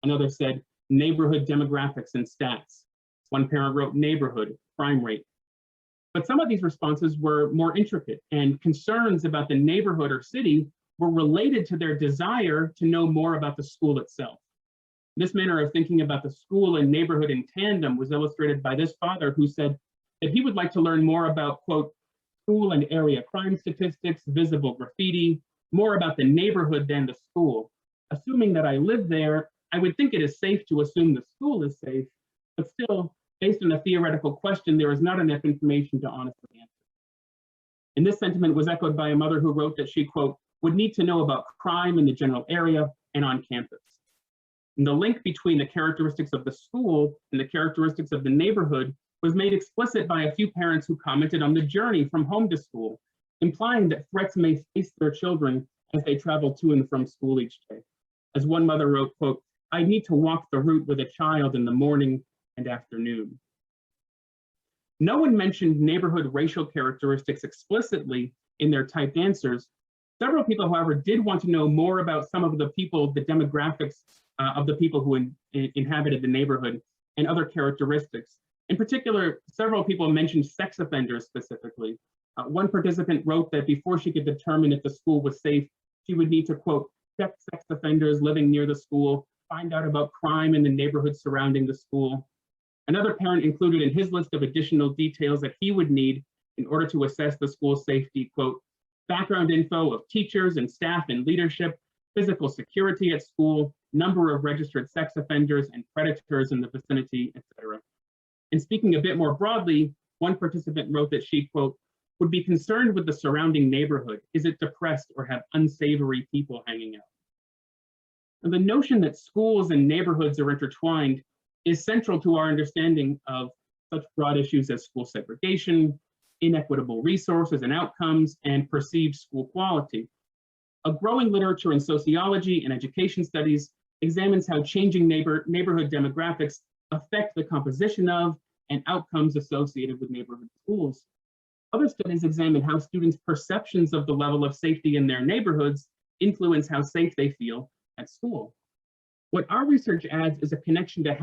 Another said, neighborhood demographics and stats. One parent wrote, neighborhood crime rate. But some of these responses were more intricate, and concerns about the neighborhood or city were related to their desire to know more about the school itself. This manner of thinking about the school and neighborhood in tandem was illustrated by this father who said that he would like to learn more about, quote, school and area crime statistics, visible graffiti, more about the neighborhood than the school. Assuming that I live there, I would think it is safe to assume the school is safe, but still, based on a theoretical question, there is not enough information to honestly answer. And this sentiment was echoed by a mother who wrote that she, quote, would need to know about crime in the general area and on campus. And the link between the characteristics of the school and the characteristics of the neighborhood was made explicit by a few parents who commented on the journey from home to school, implying that threats may face their children as they travel to and from school each day. As one mother wrote, quote, I need to walk the route with a child in the morning and afternoon. No one mentioned neighborhood racial characteristics explicitly in their typed answers. Several people, however, did want to know more about some of the people, the demographics of the people who inhabited the neighborhood and other characteristics. In particular, several people mentioned sex offenders specifically. One participant wrote that before she could determine if the school was safe, she would need to, quote, check sex offenders living near the school, find out about crime in the neighborhood surrounding the school. Another parent included in his list of additional details that he would need in order to assess the school's safety, quote, background info of teachers and staff and leadership, physical security at school, number of registered sex offenders and predators in the vicinity, etc. And speaking a bit more broadly, one participant wrote that she, quote, would be concerned with the surrounding neighborhood. Is it depressed or have unsavory people hanging out? And the notion that schools and neighborhoods are intertwined is central to our understanding of such broad issues as school segregation, inequitable resources and outcomes, and perceived school quality. A growing literature in sociology and education studies examines how changing neighborhood demographics affect the composition of and outcomes associated with neighborhood schools. Other studies examine how students' perceptions of the level of safety in their neighborhoods influence how safe they feel at school. What our research adds is a connection to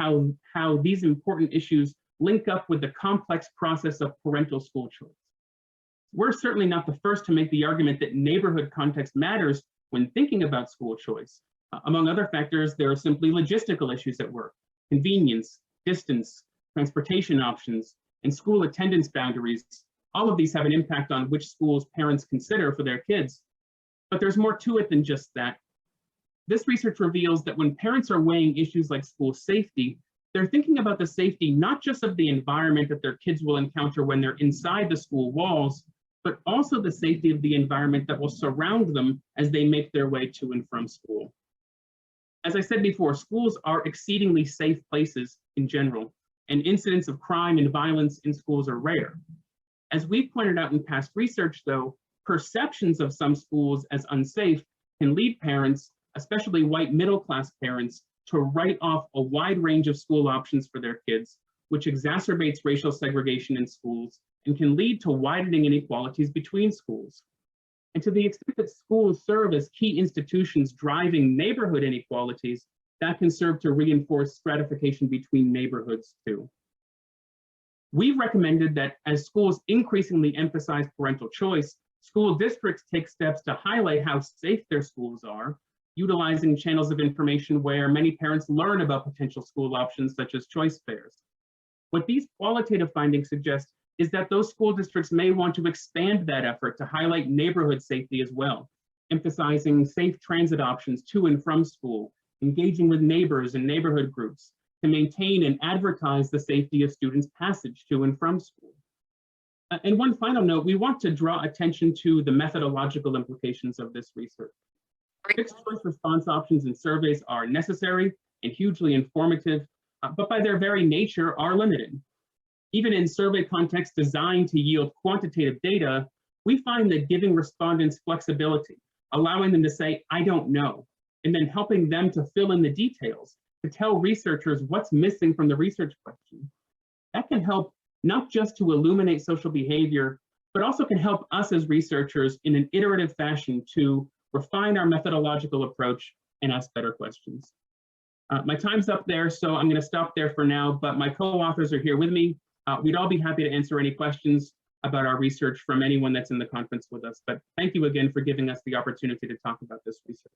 how these important issues link up with the complex process of parental school choice. We're certainly not the first to make the argument that neighborhood context matters when thinking about school choice. Among other factors, there are simply logistical issues at work: convenience, distance, transportation options, and school attendance boundaries. All of these have an impact on which schools parents consider for their kids. But there's more to it than just that. This research reveals that when parents are weighing issues like school safety, they're thinking about the safety not just of the environment that their kids will encounter when they're inside the school walls, but also the safety of the environment that will surround them as they make their way to and from school. As I said before, schools are exceedingly safe places in general, and incidents of crime and violence in schools are rare. As we pointed out in past research, though, perceptions of some schools as unsafe can lead parents, especially white middle-class parents, to write off a wide range of school options for their kids, which exacerbates racial segregation in schools and can lead to widening inequalities between schools. And to the extent that schools serve as key institutions driving neighborhood inequalities, that can serve to reinforce stratification between neighborhoods too. We recommended that as schools increasingly emphasize parental choice, school districts take steps to highlight how safe their schools are, utilizing channels of information where many parents learn about potential school options such as choice fairs. What these qualitative findings suggest is that those school districts may want to expand that effort to highlight neighborhood safety as well, emphasizing safe transit options to and from school, engaging with neighbors and neighborhood groups to maintain and advertise the safety of students' passage to and from school. And one final note, we want to draw attention to the methodological implications of this research. Fixed choice response options and surveys are necessary and hugely informative, but by their very nature are limited. Even in survey contexts designed to yield quantitative data, we find that giving respondents flexibility, allowing them to say, I don't know, and then helping them to fill in the details, to tell researchers what's missing from the research question. That can help not just to illuminate social behavior, but also can help us as researchers in an iterative fashion to refine our methodological approach and ask better questions. My time's up there, so I'm going to stop there for now, but my co-authors are here with me. We'd all be happy to answer any questions about our research from anyone that's in the conference with us. But thank you again for giving us the opportunity to talk about this research.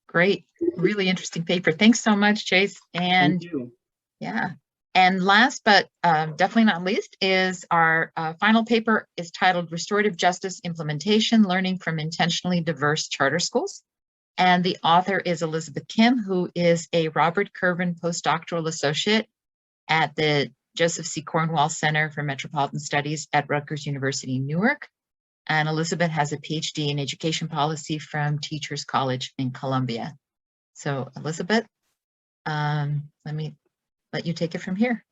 Great, really interesting paper. Thanks so much, Chase. And Thank you. yeah, and last but definitely not least is our final paper is titled Restorative Justice Implementation, Learning from Intentionally Diverse Charter Schools. And the author is Elizabeth Kim, who is a Robert Curven postdoctoral associate at the Joseph C. Cornwall Center for Metropolitan Studies at Rutgers University, Newark. And Elizabeth has a PhD in education policy from Teachers College in Columbia. So Elizabeth, let me let you take it from here.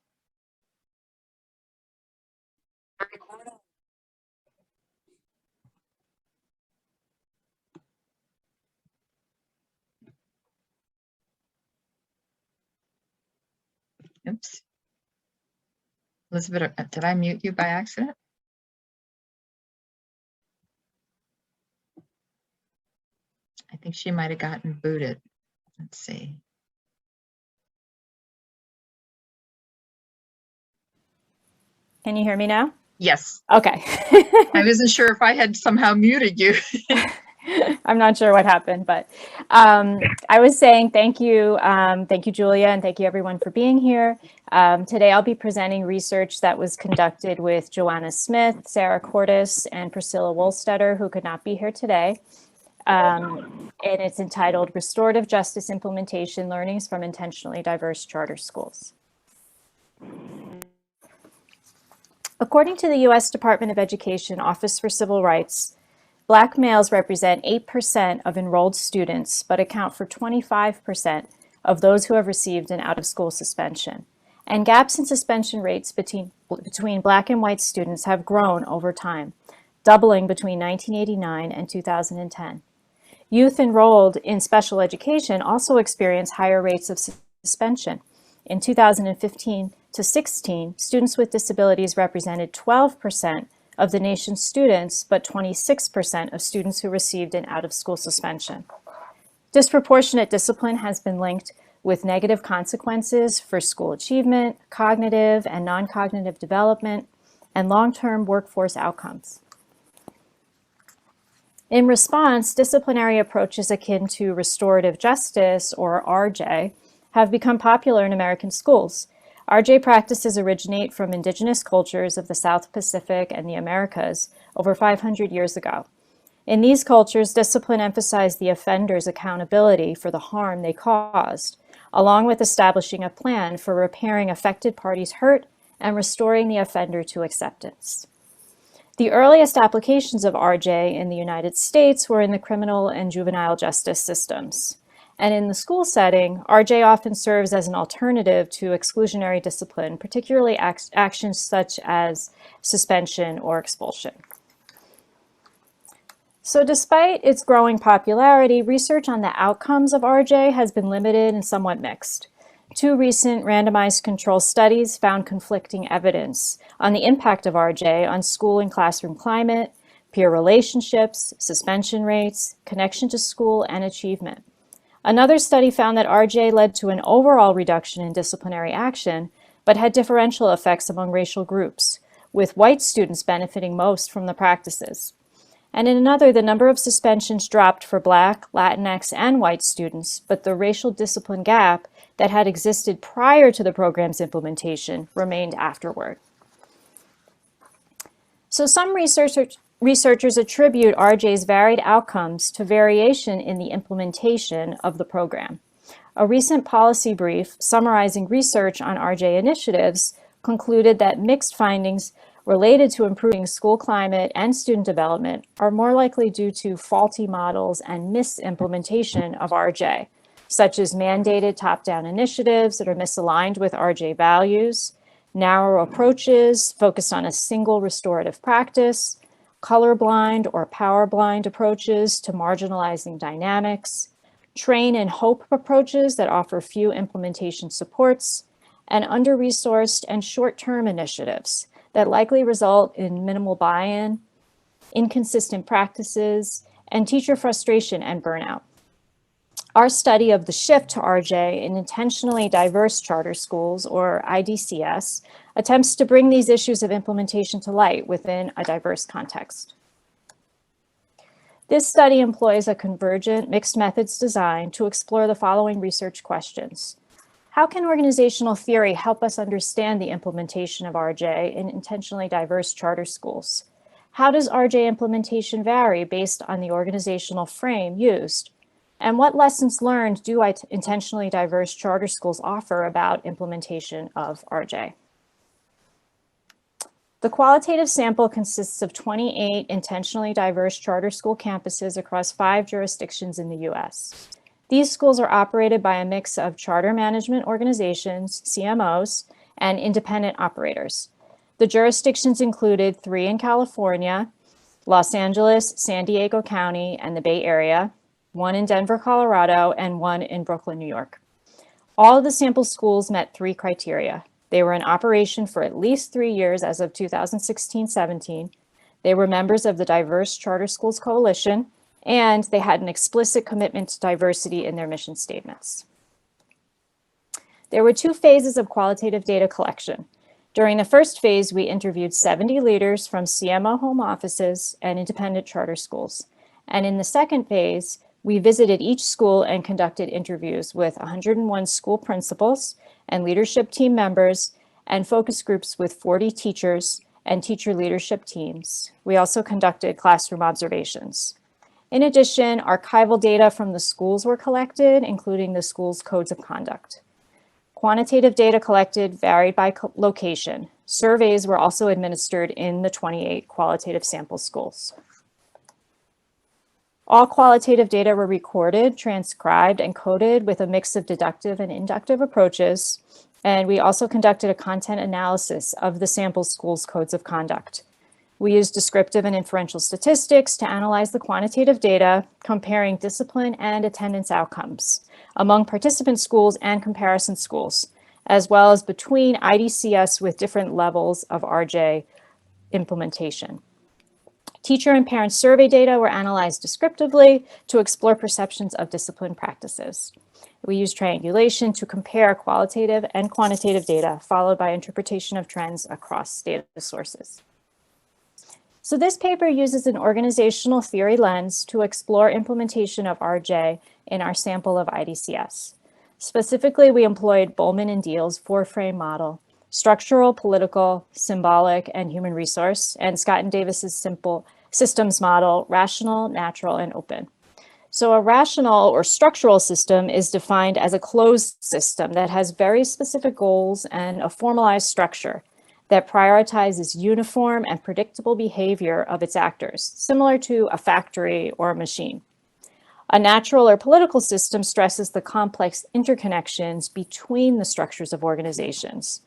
Oops. Elizabeth, did I mute you by accident? I think she might have gotten booted. Let's see. Can you hear me now? Yes. Okay. I wasn't sure if I had somehow muted you. I'm not sure what happened, but I was saying thank you, Julia, and thank you everyone for being here. Today I'll be presenting research that was conducted with Joanna Smith, Sarah Cordes, and Priscilla Wolstetter, who could not be here today. And it's entitled Restorative Justice Implementation, Learnings from Intentionally Diverse Charter Schools. According to the U.S. Department of Education Office for Civil Rights, Black males represent 8% of enrolled students, but account for 25% of those who have received an out-of-school suspension. And gaps in suspension rates between Black and white students have grown over time, doubling between 1989 and 2010. Youth enrolled in special education also experience higher rates of suspension. In 2015 to 16, students with disabilities represented 12% of the nation's students, but 26% of students who received an out-of-school suspension. Disproportionate discipline has been linked with negative consequences for school achievement, cognitive and non-cognitive development, and long-term workforce outcomes. In response, disciplinary approaches akin to restorative justice, or RJ, have become popular in American schools. RJ practices originate from indigenous cultures of the South Pacific and the Americas over 500 years ago. In these cultures, discipline emphasized the offender's accountability for the harm they caused, along with establishing a plan for repairing affected parties' hurt and restoring the offender to acceptance. The earliest applications of RJ in the United States were in the criminal and juvenile justice systems. And in the school setting, RJ often serves as an alternative to exclusionary discipline, particularly actions such as suspension or expulsion. So despite its growing popularity, research on the outcomes of RJ has been limited and somewhat mixed. Two recent randomized control studies found conflicting evidence on the impact of RJ on school and classroom climate, peer relationships, suspension rates, connection to school, and achievement. Another study found that RJ led to an overall reduction in disciplinary action, but had differential effects among racial groups, with white students benefiting most from the practices. And in another, the number of suspensions dropped for Black, Latinx, and white students, but the racial discipline gap that had existed prior to the program's implementation remained afterward. So some researchers attribute RJ's varied outcomes to variation in the implementation of the program. A recent policy brief summarizing research on RJ initiatives concluded that mixed findings related to improving school climate and student development are more likely due to faulty models and misimplementation of RJ, such as mandated top-down initiatives that are misaligned with RJ values, narrow approaches focused on a single restorative practice, colorblind or power-blind approaches to marginalizing dynamics, train and hope approaches that offer few implementation supports, and under-resourced and short-term initiatives that likely result in minimal buy-in, inconsistent practices, and teacher frustration and burnout. Our study of the shift to RJ in intentionally diverse charter schools, or IDCS, attempts to bring these issues of implementation to light within a diverse context. This study employs a convergent mixed methods design to explore the following research questions. How can organizational theory help us understand the implementation of RJ in intentionally diverse charter schools? How does RJ implementation vary based on the organizational frame used? And what lessons learned do intentionally diverse charter schools offer about implementation of RJ? The qualitative sample consists of 28 intentionally diverse charter school campuses across 5 jurisdictions in the US. These schools are operated by a mix of charter management organizations, CMOs, and independent operators. The jurisdictions included 3 in California, Los Angeles, San Diego County, and the Bay Area, 1 in Denver, Colorado, and 1 in Brooklyn, New York. All of the sample schools met 3 criteria. They were in operation for at least 3 years as of 2016-17. They were members of the Diverse Charter Schools Coalition, and they had an explicit commitment to diversity in their mission statements. There were 2 phases of qualitative data collection. During the first phase, we interviewed 70 leaders from CMO home offices and independent charter schools. And in the second phase, we visited each school and conducted interviews with 101 school principals and leadership team members and focus groups with 40 teachers and teacher leadership teams. We also conducted classroom observations. In addition, archival data from the schools were collected, including the school's codes of conduct. Quantitative data collected varied by location. Surveys were also administered in the 28 qualitative sample schools. All qualitative data were recorded, transcribed, and coded with a mix of deductive and inductive approaches. And we also conducted a content analysis of the sample schools' codes of conduct. We used descriptive and inferential statistics to analyze the quantitative data, comparing discipline and attendance outcomes among participant schools and comparison schools, as well as between IDCS with different levels of RJ implementation. Teacher and parent survey data were analyzed descriptively to explore perceptions of discipline practices. We used triangulation to compare qualitative and quantitative data, followed by interpretation of trends across data sources. So this paper uses an organizational theory lens to explore implementation of RJ in our sample of IDCS. Specifically, we employed Bowman and Deal's 4-frame model, structural, political, symbolic, and human resource, and Scott and Davis's simple systems model, rational, natural, and open. So a rational or structural system is defined as a closed system that has very specific goals and a formalized structure that prioritizes uniform and predictable behavior of its actors, similar to a factory or a machine. A natural or political system stresses the complex interconnections between the structures of organizations.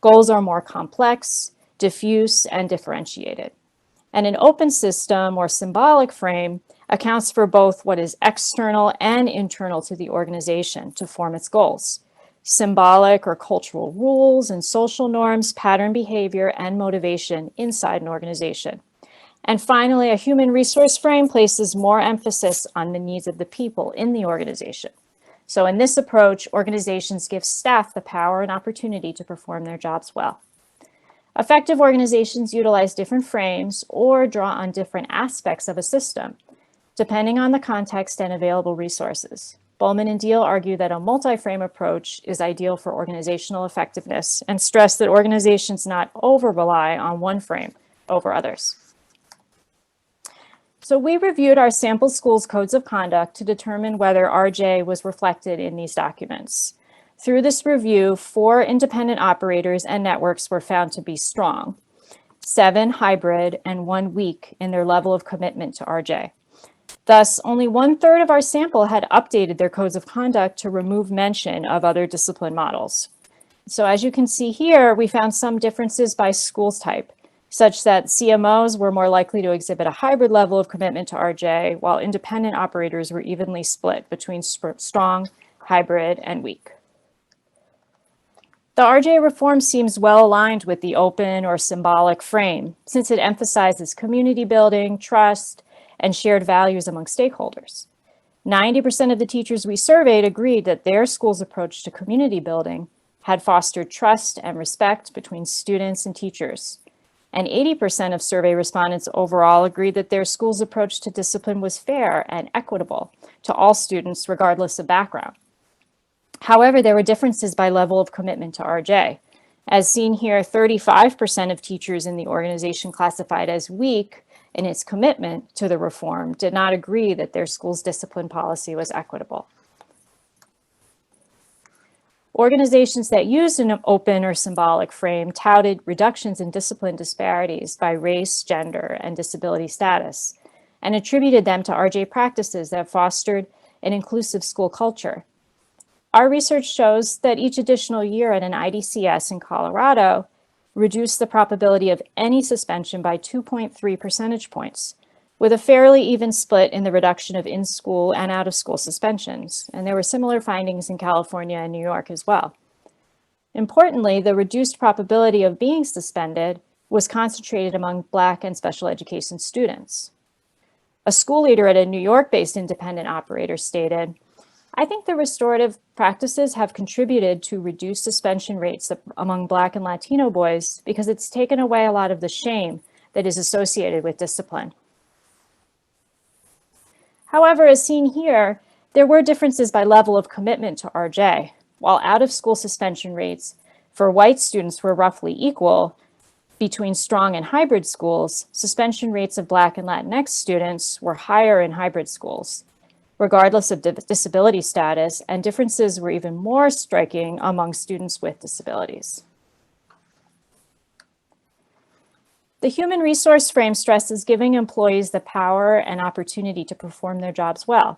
Goals are more complex, diffuse, and differentiated. And an open system or symbolic frame accounts for both what is external and internal to the organization to form its goals. Symbolic or cultural rules and social norms, pattern behavior, and motivation inside an organization. And finally, a human resource frame places more emphasis on the needs of the people in the organization. So in this approach, organizations give staff the power and opportunity to perform their jobs well. Effective organizations utilize different frames or draw on different aspects of a system, depending on the context and available resources. Bowman and Deal argue that a multi-frame approach is ideal for organizational effectiveness and stress that organizations not over-rely on one frame over others. So we reviewed our sample schools' codes of conduct to determine whether RJ was reflected in these documents. Through this review, 4 independent operators and networks were found to be strong, 7 hybrid, and 1 weak in their level of commitment to RJ. Thus, only 1/3 of our sample had updated their codes of conduct to remove mention of other discipline models. So as you can see here, we found some differences by schools type. such that CMOs were more likely to exhibit a hybrid level of commitment to RJ, while independent operators were evenly split between strong, hybrid, and weak. The RJ reform seems well aligned with the open or symbolic frame, since it emphasizes community building, trust, and shared values among stakeholders. 90% of the teachers we surveyed agreed that their school's approach to community building had fostered trust and respect between students and teachers. And 80% of survey respondents overall agreed that their school's approach to discipline was fair and equitable to all students, regardless of background. However, there were differences by level of commitment to RJ. As seen here, 35% of teachers in the organization classified as weak in its commitment to the reform did not agree that their school's discipline policy was equitable. Organizations that used an open or symbolic frame touted reductions in discipline disparities by race, gender, and disability status, and attributed them to RJ practices that fostered an inclusive school culture. Our research shows that each additional year at an IDCS in Colorado reduced the probability of any suspension by 2.3 percentage points, with a fairly even split in the reduction of in-school and out-of-school suspensions. And there were similar findings in California and New York as well. Importantly, the reduced probability of being suspended was concentrated among Black and special education students. A school leader at a New York-based independent operator stated, "I think the restorative practices have contributed to reduced suspension rates among Black and Latino boys because it's taken away a lot of the shame that is associated with discipline." However, as seen here, there were differences by level of commitment to RJ. While out-of-school suspension rates for white students were roughly equal between strong and hybrid schools, suspension rates of Black and Latinx students were higher in hybrid schools, regardless of disability status, and differences were even more striking among students with disabilities. The human resource frame stresses giving employees the power and opportunity to perform their jobs well.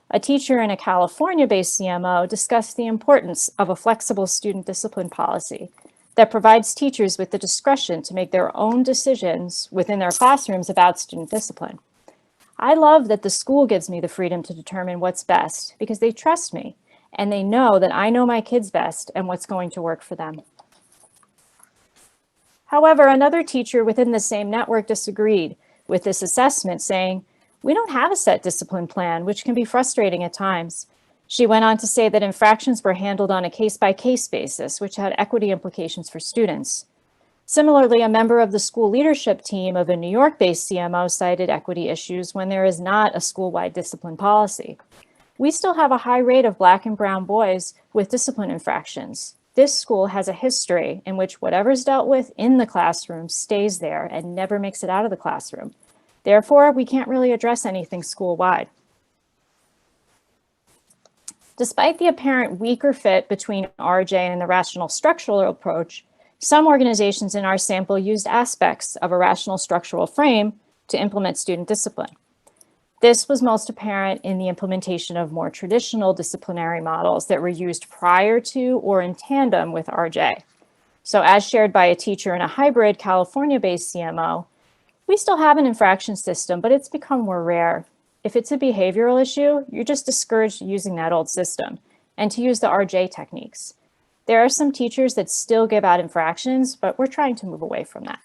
A teacher in a California-based CMO discussed the importance of a flexible student discipline policy that provides teachers with the discretion to make their own decisions within their classrooms about student discipline. I love that the school gives me the freedom to determine what's best because they trust me and they know that I know my kids best and what's going to work for them. However, another teacher within the same network disagreed with this assessment, saying, "We don't have a set discipline plan, which can be frustrating at times." She went on to say that infractions were handled on a case-by-case basis, which had equity implications for students. Similarly, a member of the school leadership team of a New York-based CMO cited equity issues when there is not a school-wide discipline policy. We still have a high rate of Black and brown boys with discipline infractions. This school has a history in which whatever's dealt with in the classroom stays there and never makes it out of the classroom. Therefore, we can't really address anything school-wide. Despite the apparent weaker fit between RJ and the rational structural approach, some organizations in our sample used aspects of a rational structural frame to implement student discipline. This was most apparent in the implementation of more traditional disciplinary models that were used prior to or in tandem with RJ. So as shared by a teacher in a hybrid California-based CMO, we still have an infraction system, but it's become more rare. If it's a behavioral issue, you're just discouraged using that old system and to use the RJ techniques. There are some teachers that still give out infractions, but we're trying to move away from that.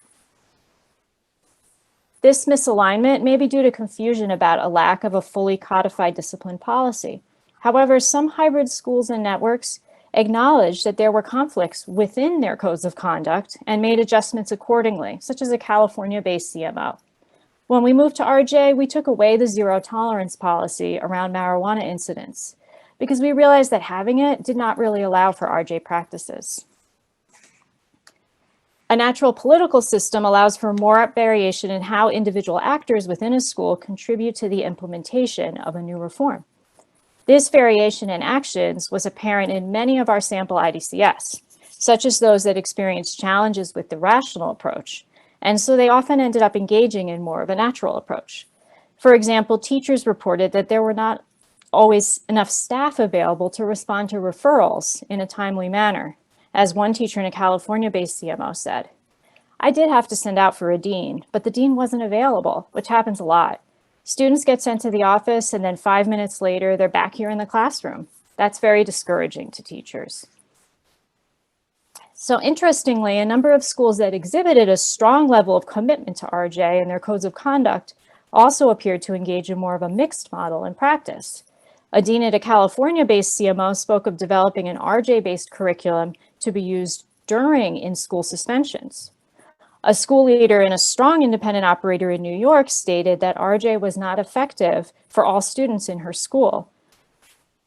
This misalignment may be due to confusion about a lack of a fully codified discipline policy. However, some hybrid schools and networks acknowledged that there were conflicts within their codes of conduct and made adjustments accordingly, such as a California-based CMO. When we moved to RJ, we took away the zero tolerance policy around marijuana incidents because we realized that having it did not really allow for RJ practices. A natural political system allows for more variation in how individual actors within a school contribute to the implementation of a new reform. This variation in actions was apparent in many of our sample IDCS, such as those that experienced challenges with the rational approach, and so they often ended up engaging in more of a natural approach. For example, teachers reported that there were not always enough staff available to respond to referrals in a timely manner. As one teacher in a California-based CMO said, I did have to send out for a dean, but the dean wasn't available, which happens a lot. Students get sent to the office and then 5 minutes later, they're back here in the classroom. That's very discouraging to teachers. So interestingly, a number of schools that exhibited a strong level of commitment to RJ in their codes of conduct also appeared to engage in more of a mixed model in practice. A dean at a California-based CMO spoke of developing an RJ-based curriculum to be used during in-school suspensions. A school leader and a strong independent operator in New York stated that RJ was not effective for all students in her school.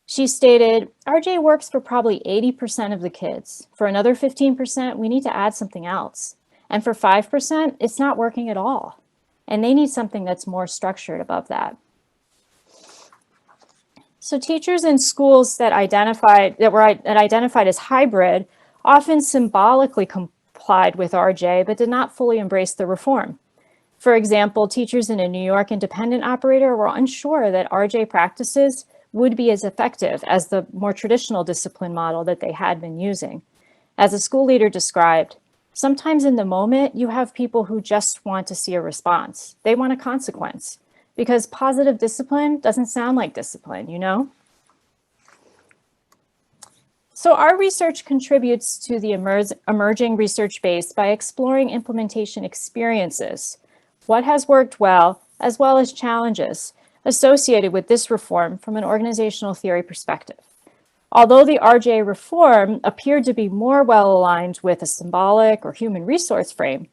She stated, RJ works for probably 80% of the kids. For another 15%, we need to add something else. And for 5%, it's not working at all. And they need something that's more structured above that. So teachers in schools that were identified as hybrid often symbolically complied with RJ, but did not fully embrace the reform. For example, teachers in a New York independent operator were unsure that RJ practices would be as effective as the more traditional discipline model that they had been using. As a school leader described, sometimes in the moment, you have people who just want to see a response. They want a consequence because positive discipline doesn't sound like discipline, you know? So our research contributes to the emerging research base by exploring implementation experiences, what has worked well as challenges associated with this reform from an organizational theory perspective. Although the RJ reform appeared to be more well aligned with a symbolic or human resource frame,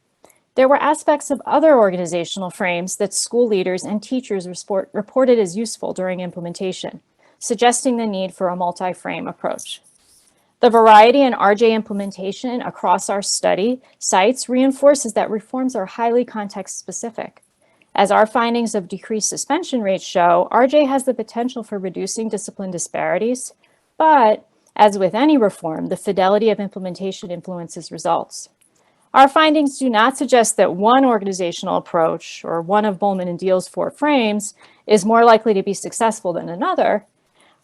there were aspects of other organizational frames that school leaders and teachers reported as useful during implementation, suggesting the need for a multi-frame approach. The variety in RJ implementation across our study sites reinforces that reforms are highly context specific. As our findings of decreased suspension rates show, RJ has the potential for reducing discipline disparities, but as with any reform, the fidelity of implementation influences results. Our findings do not suggest that one organizational approach or one of Bowman and Deal's 4 frames is more likely to be successful than another,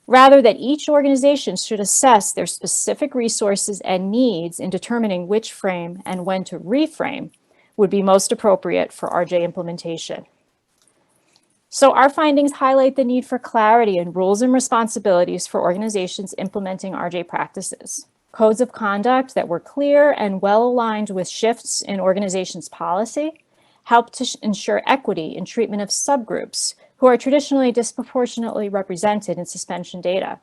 rather that each organization should assess their specific resources and needs in determining which frame and when to reframe would be most appropriate for RJ implementation. So our findings highlight the need for clarity in rules and responsibilities for organizations implementing RJ practices. Codes of conduct that were clear and well aligned with shifts in organizations' policy help to ensure equity in treatment of subgroups who are traditionally disproportionately represented in suspension data.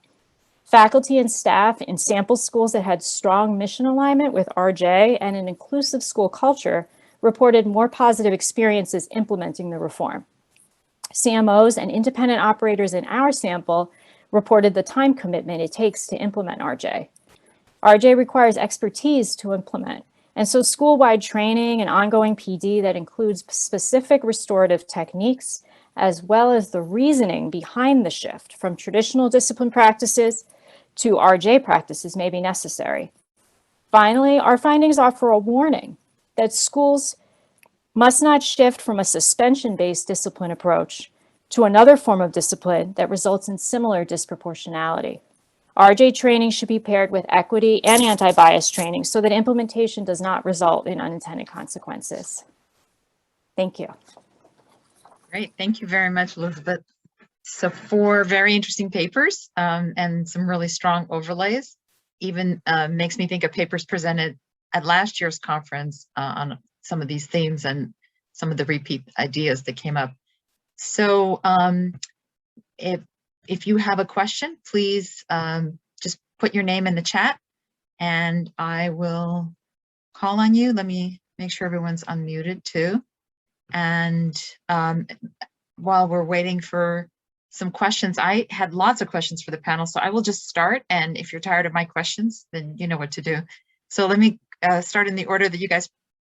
Faculty and staff in sample schools that had strong mission alignment with RJ and an inclusive school culture reported more positive experiences implementing the reform. CMOs and independent operators in our sample reported the time commitment it takes to implement RJ. RJ requires expertise to implement, and so school-wide training and ongoing PD that includes specific restorative techniques, as well as the reasoning behind the shift from traditional discipline practices to RJ practices may be necessary. Finally, our findings offer a warning that schools must not shift from a suspension-based discipline approach to another form of discipline that results in similar disproportionality. RJ training should be paired with equity and anti-bias training so that implementation does not result in unintended consequences. Thank you. Great. Thank you very much, Elizabeth. So 4 very interesting papers and some really strong overlays. Even makes me think of papers presented at last year's conference on some of these themes and some of the repeat ideas that came up. So if you have a question, please just put your name in the chat and I will call on you. Let me make sure everyone's unmuted too. And while we're waiting for some questions, I had lots of questions for the panel, so I will just start. And if you're tired of my questions, then you know what to do. So let me start in the order that you guys,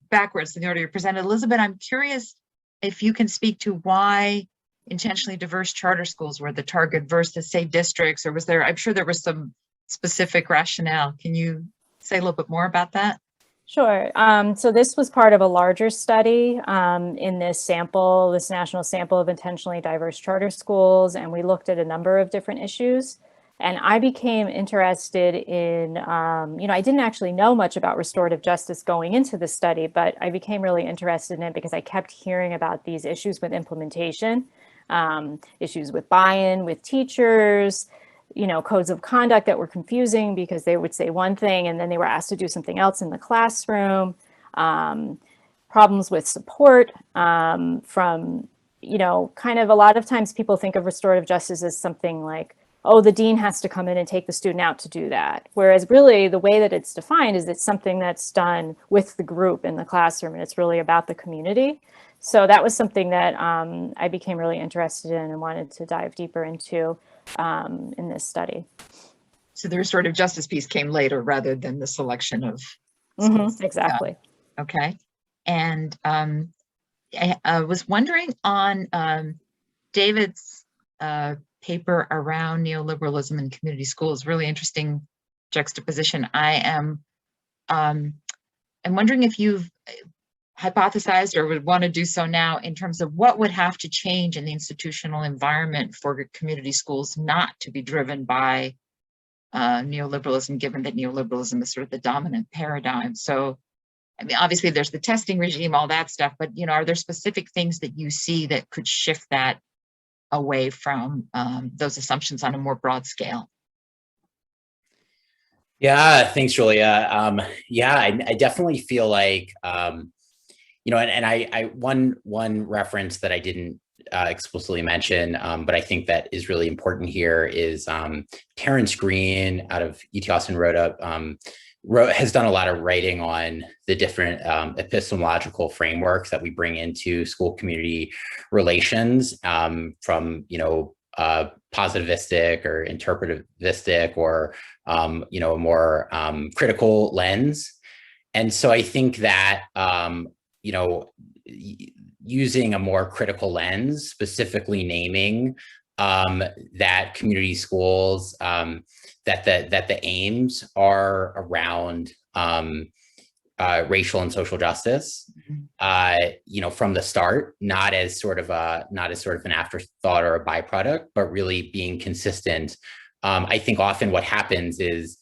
backwards in the order you presented. Elizabeth, I'm curious if you can speak to why intentionally diverse charter schools were the target versus, say, districts, or was there, I'm sure there was some specific rationale. Can you say a little bit more about that? Sure. So this was part of a larger study in this sample, this national sample of intentionally diverse charter schools, and we looked at a number of different issues. And I became interested in, I didn't actually know much about restorative justice going into the study, but I became really interested in it because I kept hearing about these issues with implementation, issues with buy-in with teachers, codes of conduct that were confusing because they would say one thing and then they were asked to do something else in the classroom, problems with support from, kind of a lot of times people think of restorative justice as something like, oh, the dean has to come in and take the student out to do that. Whereas really the way that it's defined is it's something that's done with the group in the classroom, and it's really about the community. So that was something that I became really interested in and wanted to dive deeper into in this study. So the restorative justice piece came later rather than the selection of. Exactly. Okay. And I was wondering on David's paper around neoliberalism in community schools, really interesting juxtaposition. I'm wondering if you've hypothesized or would want to do so now in terms of what would have to change in the institutional environment for community schools not to be driven by neoliberalism, given that neoliberalism is sort of the dominant paradigm. So, I mean, obviously there's the testing regime, all that stuff, but, are there specific things that you see that could shift that away from those assumptions on a more broad scale? Yeah, thanks, Julia. I definitely feel like, and I one reference that I didn't explicitly mention, but I think that is really important here is Terrence Green out of UT Austin has done a lot of writing on the different epistemological frameworks that we bring into school community relations, from positivistic or interpretivistic or a more critical lens. And so I think that using a more critical lens, specifically naming that community schools, that the aims are around racial and social justice, from the start, not as sort of an afterthought or a byproduct, but really being consistent. I think often what happens is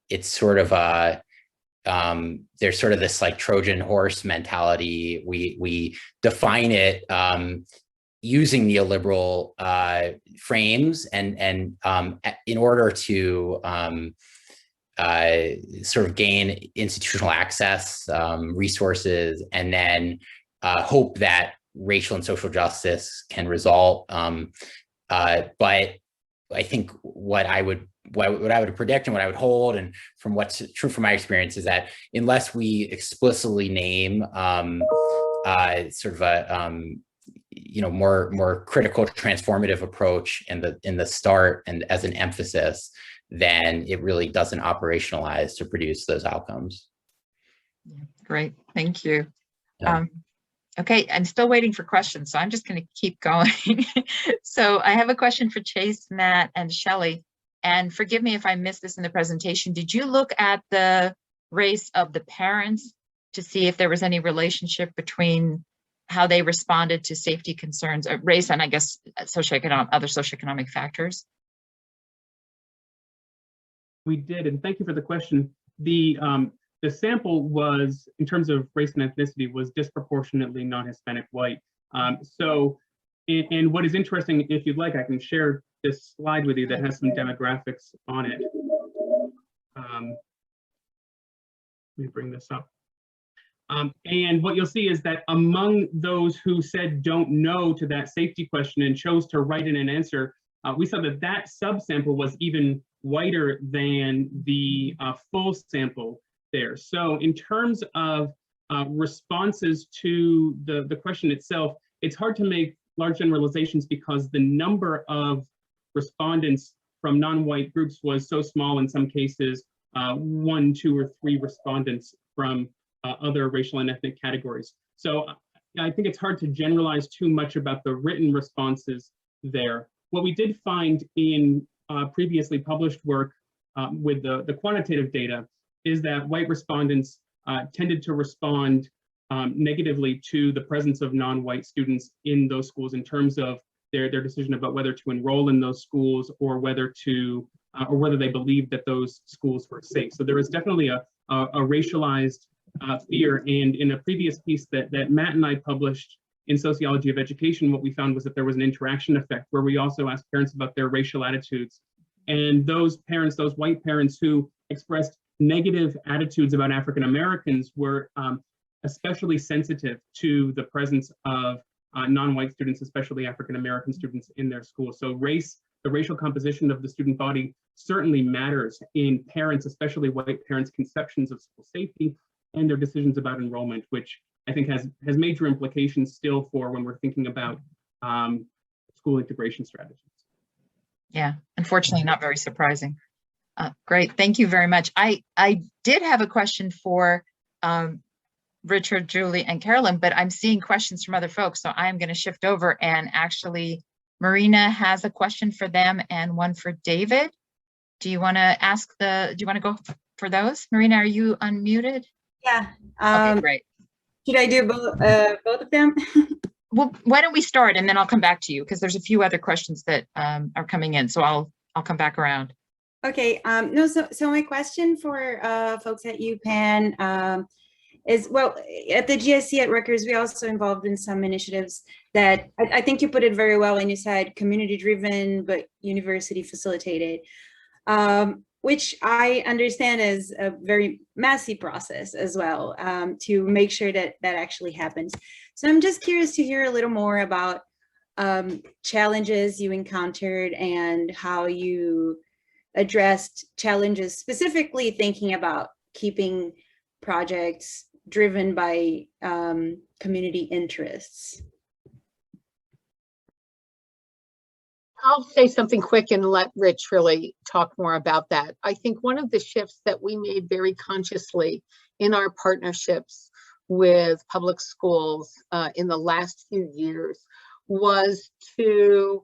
it's sort of there's sort of this like Trojan horse mentality. We define it using neoliberal frames and in order to sort of gain institutional access, resources, and then hope that racial and social justice can result. But I think what I would predict and what I would hold, and from what's true from my experience, is that unless we explicitly name sort of a more critical transformative approach in the start and as an emphasis, then it really doesn't operationalize to produce those outcomes. Yeah, great, thank you. Yeah. Okay, I'm still waiting for questions, so I'm just going to keep going. So I have a question for Chase, Matt, and Shelley. And forgive me if I missed this in the presentation. Did you look at the race of the parents to see if there was any relationship between how they responded to safety concerns, race, and I guess other socioeconomic factors? We did, and thank you for the question. The sample was, in terms of race and ethnicity, was disproportionately non-Hispanic white. And what is interesting, if you'd like, I can share this slide with you that has some demographics on it. Let me bring this up. And what you'll see is that among those who said don't know to that safety question and chose to write in an answer, we saw that subsample was even whiter than the full sample there. So in terms of responses to the question itself, it's hard to make large generalizations because the number of respondents from non-white groups was so small in some cases, 1, 2, or 3 respondents from other racial and ethnic categories. So I think it's hard to generalize too much about the written responses there. What we did find in previously published work with the quantitative data is that white respondents tended to respond negatively to the presence of non-white students in those schools in terms of their decision about whether to enroll in those schools or whether they believed that those schools were safe. So there was definitely a racialized fear. And in a previous piece that Matt and I published in Sociology of Education, what we found was that there was an interaction effect where we also asked parents about their racial attitudes. And those parents, those white parents who expressed negative attitudes about African Americans were especially sensitive to the presence of non-white students, especially African American students in their school. So the racial composition of the student body certainly matters in parents, especially white parents' conceptions of school safety and their decisions about enrollment, which I think has major implications still for when we're thinking about school integration strategies. Yeah, unfortunately, not very surprising. Great, thank you very much. I did have a question for Richard, Julie, and Carolyn, but I'm seeing questions from other folks, so I'm going to shift over, and actually Marina has a question for them and one for David. Do you want to go for those? Marina, are you unmuted? Yeah. Okay, great. Should I do both of them? Well, why don't we start and then I'll come back to you because there's a few other questions that are coming in. So I'll come back around. Okay. No. So my question for folks at UPenn is, well, at the GSC at Rutgers, we also involved in some initiatives that I think you put it very well, and you said community driven but university facilitated, which I understand is a very messy process as well, to make sure that that actually happens. So I'm just curious to hear a little more about challenges you encountered and how you addressed challenges, specifically thinking about keeping projects driven by community interests. I'll say something quick and let Rich really talk more about that. I think one of the shifts that we made very consciously in our partnerships with public schools in the last few years was to,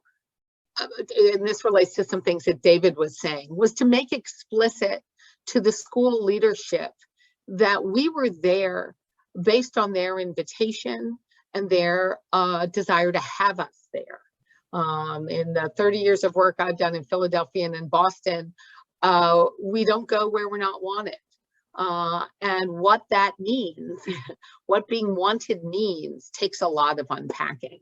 and this relates to some things that David was saying, was to make explicit to the school leadership that we were there based on their invitation and their desire to have us there. In the 30 years of work I've done in Philadelphia and in Boston, we don't go where we're not wanted. And what that means, what being wanted means, takes a lot of unpacking.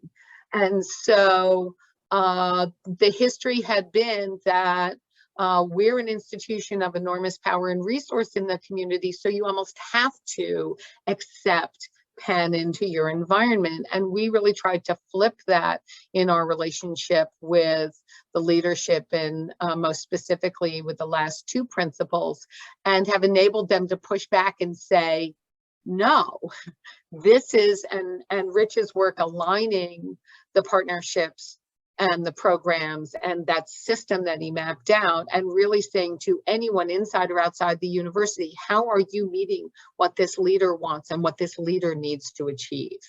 And so the history had been that we're an institution of enormous power and resource in the community, so you almost have to accept Penn into your environment. And we really tried to flip that in our relationship with the leadership and most specifically with the last two principals, and have enabled them to push back and say, no, this is, and Rich's work aligning the partnerships and the programs and that system that he mapped out, and really saying to anyone inside or outside the university, how are you meeting what this leader wants and what this leader needs to achieve?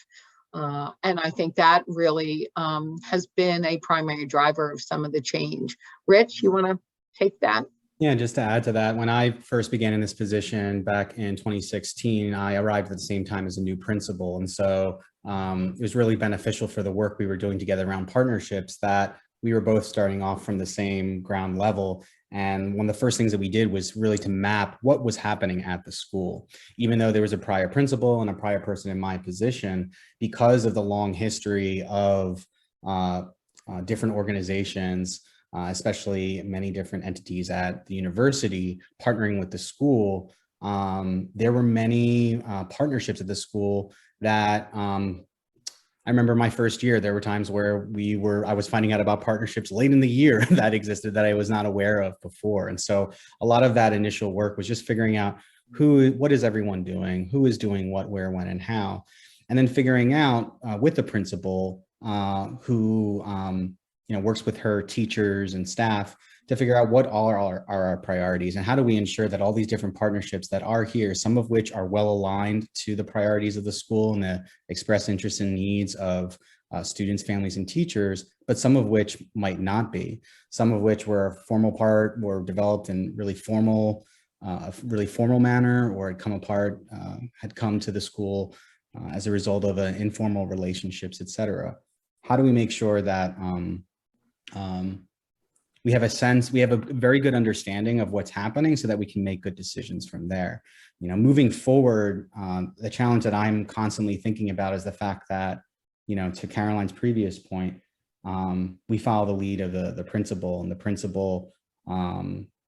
And I think that really has been a primary driver of some of the change. Rich, you want to take that? Yeah, just to add to that, when I first began in this position back in 2016, I arrived at the same time as a new principal. And so it was really beneficial for the work we were doing together around partnerships that we were both starting off from the same ground level. And one of the first things that we did was really to map what was happening at the school. Even though there was a prior principal and a prior person in my position, because of the long history of different organizations, especially many different entities at the university partnering with the school, there were many partnerships at the school that I remember my first year, there were times where I was finding out about partnerships late in the year that existed that I was not aware of before. And so a lot of that initial work was just figuring out what is everyone doing, who is doing what, where, when, and how, and then figuring out with the principal who works with her teachers and staff to figure out what all are our priorities and how do we ensure that all these different partnerships that are here, some of which are well aligned to the priorities of the school and the express interests and needs of students, families, and teachers, but some of which might not be. Some of which were were developed in really formal manner, or had come to the school as a result of informal relationships, et cetera. how do we make sure that we have a very good understanding of what's happening so that we can make good decisions from there. You know, moving forward, the challenge that I'm constantly thinking about is the fact that, you know, to Caroline's previous point, we follow the lead of the principal, and the principal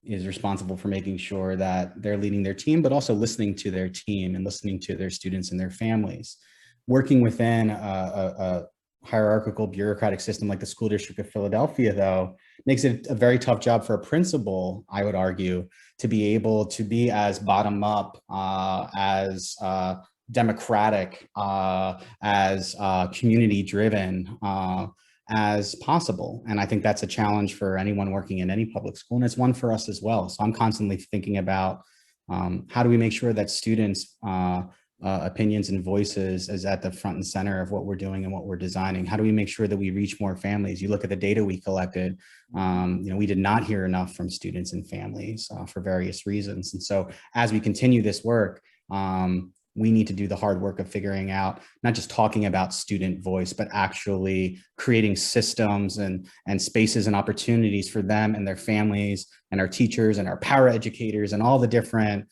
is responsible for making sure that they're leading their team, but also listening to their team and listening to their students and their families. Working within a hierarchical bureaucratic system like the School District of Philadelphia, though, makes it a very tough job for a principal, I would argue, to be able to be as bottom up, as democratic, as community driven as possible. And I think that's a challenge for anyone working in any public school, and it's one for us as well. So I'm constantly thinking about how do we make sure that students' opinions and voices is at the front and center of what we're doing and what we're designing. How do we make sure that we reach more families? You look at the data we collected, you know, we did not hear enough from students and families for various reasons. And so as we continue this work, we need to do the hard work of figuring out, not just talking about student voice, but actually creating systems and spaces and opportunities for them and their families and our teachers and our paraeducators and all the different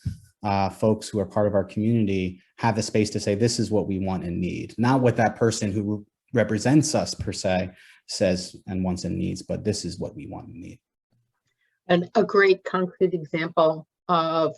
folks who are part of our community have the space to say, this is what we want and need, not what that person who represents us per se says and wants and needs, but this is what we want and need. And a great concrete example of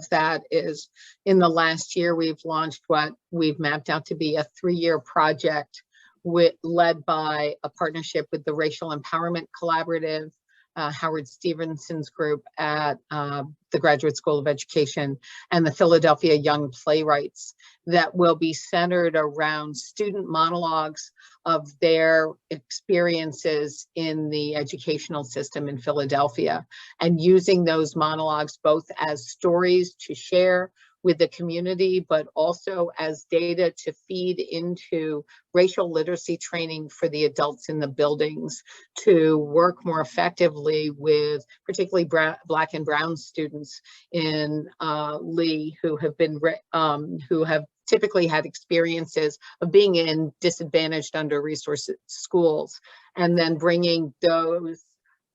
that is in the last year, we've launched what we've mapped out to be a 3-year project led by a partnership with the Racial Empowerment Collaborative, Howard Stevenson's group at the Graduate School of Education, and the Philadelphia Young Playwrights, that will be centered around student monologues of their experiences in the educational system in Philadelphia, and using those monologues both as stories to share with the community, but also as data to feed into racial literacy training for the adults in the buildings to work more effectively with particularly Black and Brown students in Lee who have typically had experiences of being in disadvantaged, under-resourced schools, and then bringing those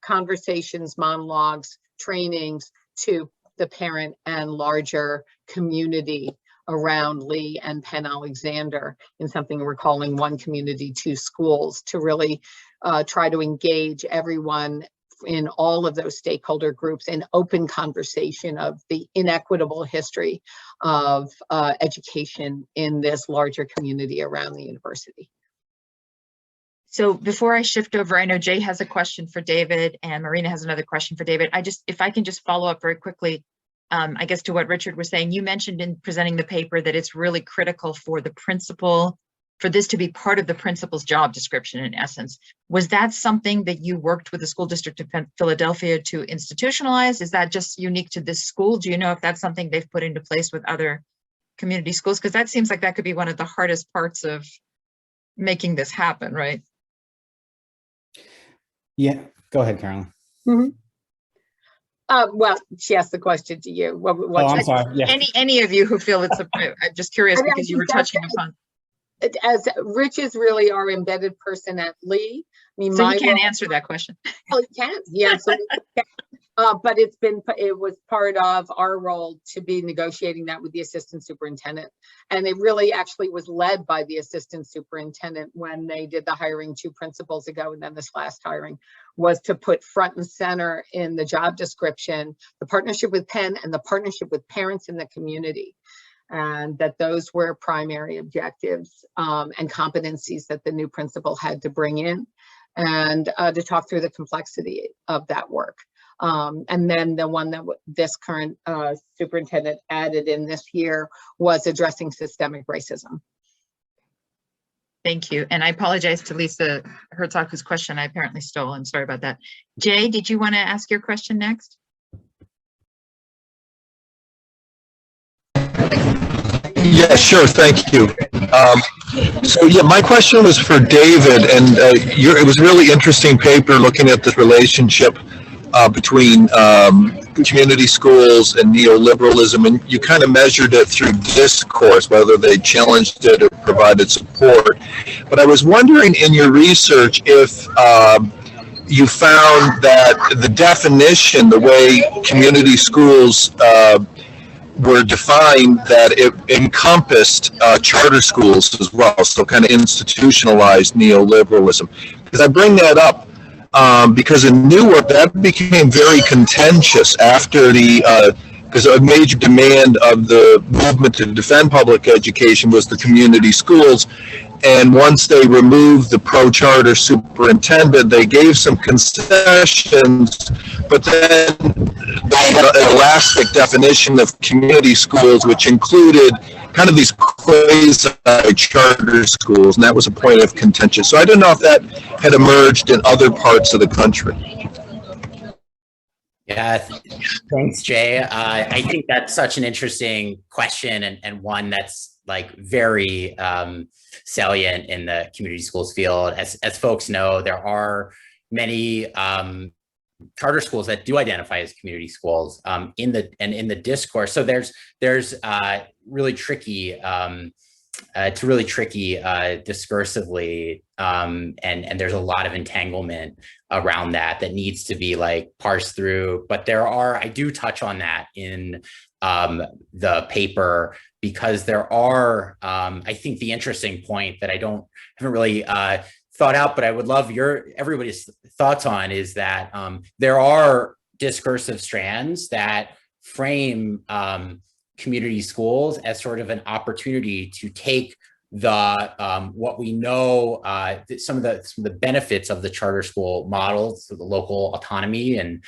conversations, monologues, trainings to the parent and larger community around Lee and Penn Alexander in something we're calling One Community, Two Schools, to really try to engage everyone in all of those stakeholder groups in open conversation of the inequitable history of education in this larger community around the university. So before I shift over, I know Jay has a question for David and Marina has another question for David. If I can just follow up very quickly, I guess to what Richard was saying, you mentioned in presenting the paper that it's really critical for the principal, for this to be part of the principal's job description in essence. Was that something that you worked with the School District of Philadelphia to institutionalize? Is that just unique to this school? Do you know if that's something they've put into place with other community schools? Because that seems like that could be one of the hardest parts of making this happen, right? Yeah, go ahead, Carolyn. Mm-hmm. Well, she asked the question to you. I'm sorry. Yeah. Any of you who feel it's I'm just curious because you were touching upon. As Rich is really our embedded person at Lee. I mean, so you can't answer that question. Oh, he can. Yeah, absolutely. But it was part of our role to be negotiating that with the assistant superintendent. And it really actually was led by the assistant superintendent when they did the hiring 2 principals ago. And then this last hiring was to put front and center in the job description, the partnership with Penn and the partnership with parents in the community. And that those were primary objectives and competencies that the new principal had to bring in, and to talk through the complexity of that work. And then the one that this current superintendent added in this year was addressing systemic racism. Thank you. And I apologize to Lisa Herzog, whose question I apparently stole. I'm sorry about that. Jay, did you want to ask your question next? Yeah, sure. Thank you. So yeah, my question was for David, and it was a really interesting paper looking at this relationship between community schools and neoliberalism, and you kind of measured it through discourse, whether they challenged it or provided support. But I was wondering in your research if you found that the definition, the way community schools were defined, that it encompassed charter schools as well, so kind of institutionalized neoliberalism. Because I bring that up because in Newark, that became very contentious after because a major demand of the movement to defend public education was the community schools. And once they removed the pro-charter superintendent, they gave some concessions, but then they had an elastic definition of community schools, which included kind of these quasi-charter schools, and that was a point of contention. So I don't know if that had emerged in other parts of the country. Yeah, thanks, Jay. I think that's such an interesting question, and one that's like very salient in the community schools field. As folks know, there are many charter schools that do identify as community schools in the discourse. So there's really tricky. It's really tricky discursively, and there's a lot of entanglement around that needs to be like parsed through. But I do touch on that in the paper, because there are, I think the interesting point that I haven't really thought out, but I would love everybody's thoughts on, is that there are discursive strands that frame community schools as sort of an opportunity to take the what we know, some of the benefits of the charter school model, so the local autonomy, and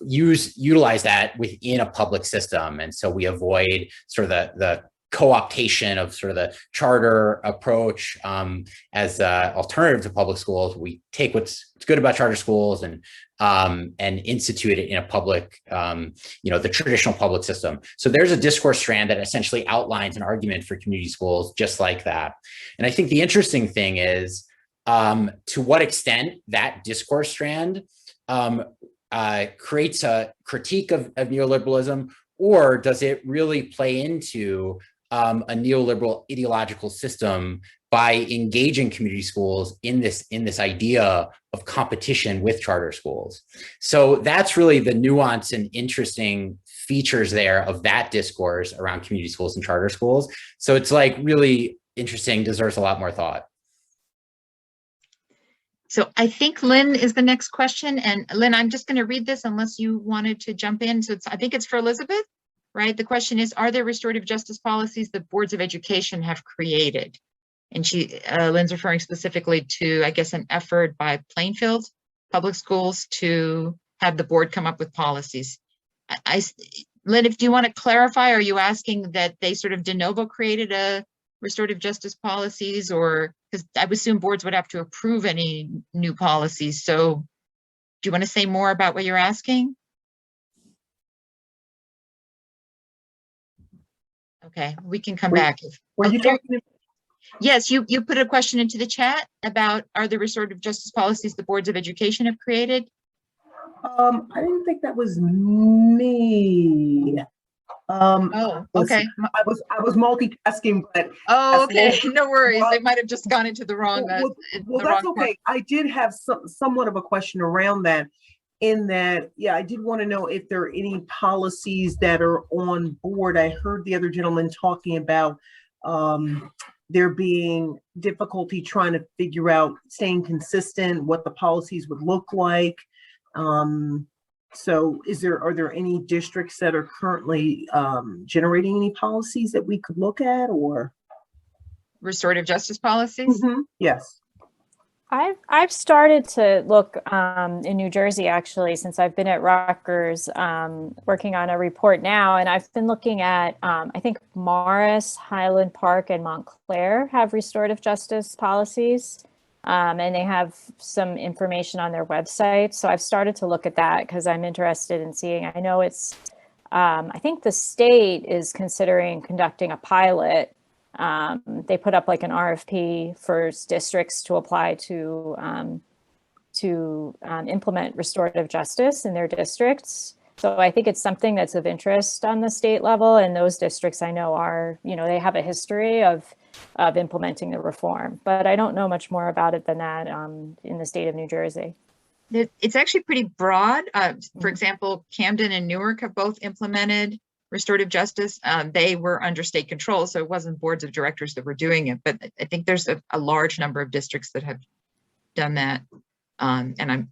utilize that within a public system. And so we avoid sort of the co-optation of sort of the charter approach as alternative to public schools. We take what's good about charter schools and institute it in a public, the traditional public system. So there's a discourse strand that essentially outlines an argument for community schools just like that. And I think the interesting thing is to what extent that discourse strand creates a critique of neoliberalism, or does it really play into a neoliberal ideological system by engaging community schools in this idea of competition with charter schools. So that's really the nuance and interesting features there of that discourse around community schools and charter schools. So it's like really interesting, deserves a lot more thought. So I think Lynn is the next question. And Lynn, I'm just going to read this unless you wanted to jump in. So I think it's for Elizabeth, right? The question is, are there restorative justice policies that boards of education have created? And Lynn's referring specifically to, I guess, an effort by Plainfield Public Schools to have the board come up with policies. Lynn, do you want to clarify, are you asking that they sort of de novo created a restorative justice policies, or, because I would assume boards would have to approve any new policies. So do you want to say more about what you're asking? Okay, we can come back. Were you talking? Yes, you put a question into the chat about, are there restorative justice policies the boards of education have created? I didn't think that was me. Oh, okay. I was multitasking, but oh, okay. No worries. They might have just gone into the wrong. Well, that's okay. I did have somewhat of a question around that. In that, yeah, I did want to know if there are any policies that are on board. I heard the other gentleman talking about there being difficulty trying to figure out, staying consistent, what the policies would look like. So are there any districts that are currently generating any policies that we could look at, or? Restorative justice policies? Mm-hmm. Yes. I've started to look in New Jersey, actually, since I've been at Rutgers, working on a report now, and I've been looking at, I think Morris, Highland Park, and Montclair have restorative justice policies, and they have some information on their website. So I've started to look at that because I'm interested in seeing. I know it's, I think the state is considering conducting a pilot. They put up like an RFP for districts to apply to to implement restorative justice in their districts. So I think it's something that's of interest on the state level, and those districts I know are, they have a history of implementing the reform, but I don't know much more about it than that in the state of New Jersey. It's actually pretty broad. For example, Camden and Newark have both implemented restorative justice. They were under state control, so it wasn't boards of directors that were doing it, but I think there's a large number of districts that have done that. And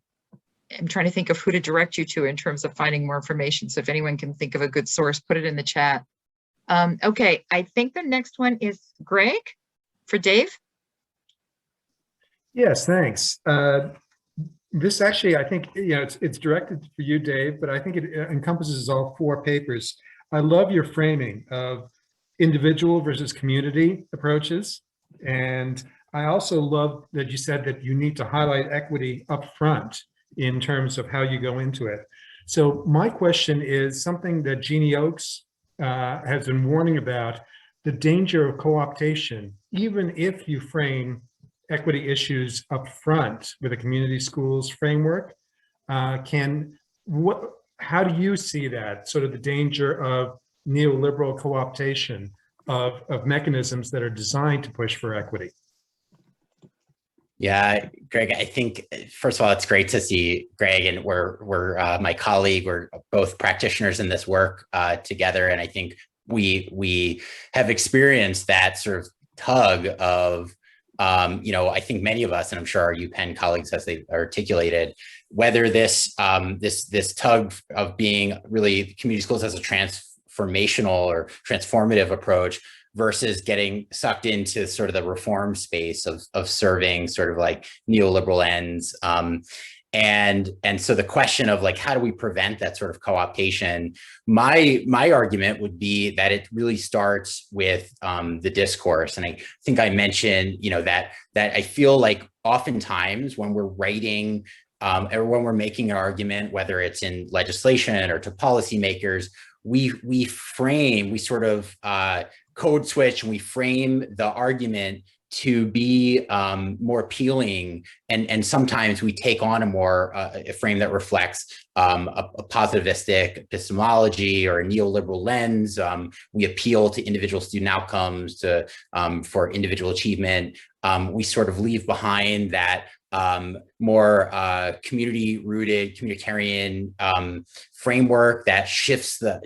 I'm trying to think of who to direct you to in terms of finding more information. So if anyone can think of a good source, put it in the chat. Okay, I think the next one is Greg for Dave. Yes, thanks. This actually, I think, it's directed for you, Dave, but I think it encompasses all 4 papers. I love your framing of individual versus community approaches. And I also love that you said that you need to highlight equity up front in terms of how you go into it. So my question is something that Jeannie Oakes has been warning about, the danger of co-optation, even if you frame equity issues up front with a community schools framework. How do you see that, sort of the danger of neoliberal co-optation of mechanisms that are designed to push for equity? Yeah, Greg, I think, first of all, it's great to see Greg, and we're my colleague. We're both practitioners in this work together. And I think we have experienced that sort of tug of, I think many of us, and I'm sure our UPenn colleagues, as they've articulated, whether this tug of being really community schools as a transformational or transformative approach versus getting sucked into sort of the reform space of serving sort of like neoliberal ends. And so the question of like, how do we prevent that sort of co-optation? My argument would be that it really starts with the discourse. And I think I mentioned, that I feel like oftentimes when we're writing or when we're making an argument, whether it's in legislation or to policymakers, we sort of code switch, and we frame the argument to be more appealing, and sometimes we take on a frame that reflects a positivistic epistemology or a neoliberal lens. We appeal to individual student outcomes, for individual achievement. We sort of leave behind that more community-rooted, communitarian framework that shifts the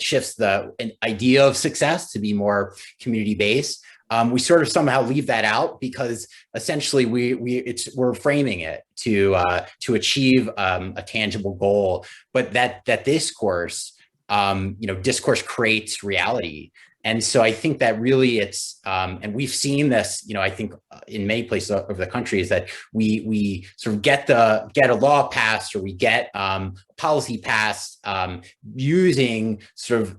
idea of success to be more community-based. We sort of somehow leave that out because essentially we're framing it to achieve a tangible goal, but that discourse, discourse creates reality. And so I think that really it's, and we've seen this, I think in many places over the country, is that we sort of get a law passed, or we get policy passed using sort of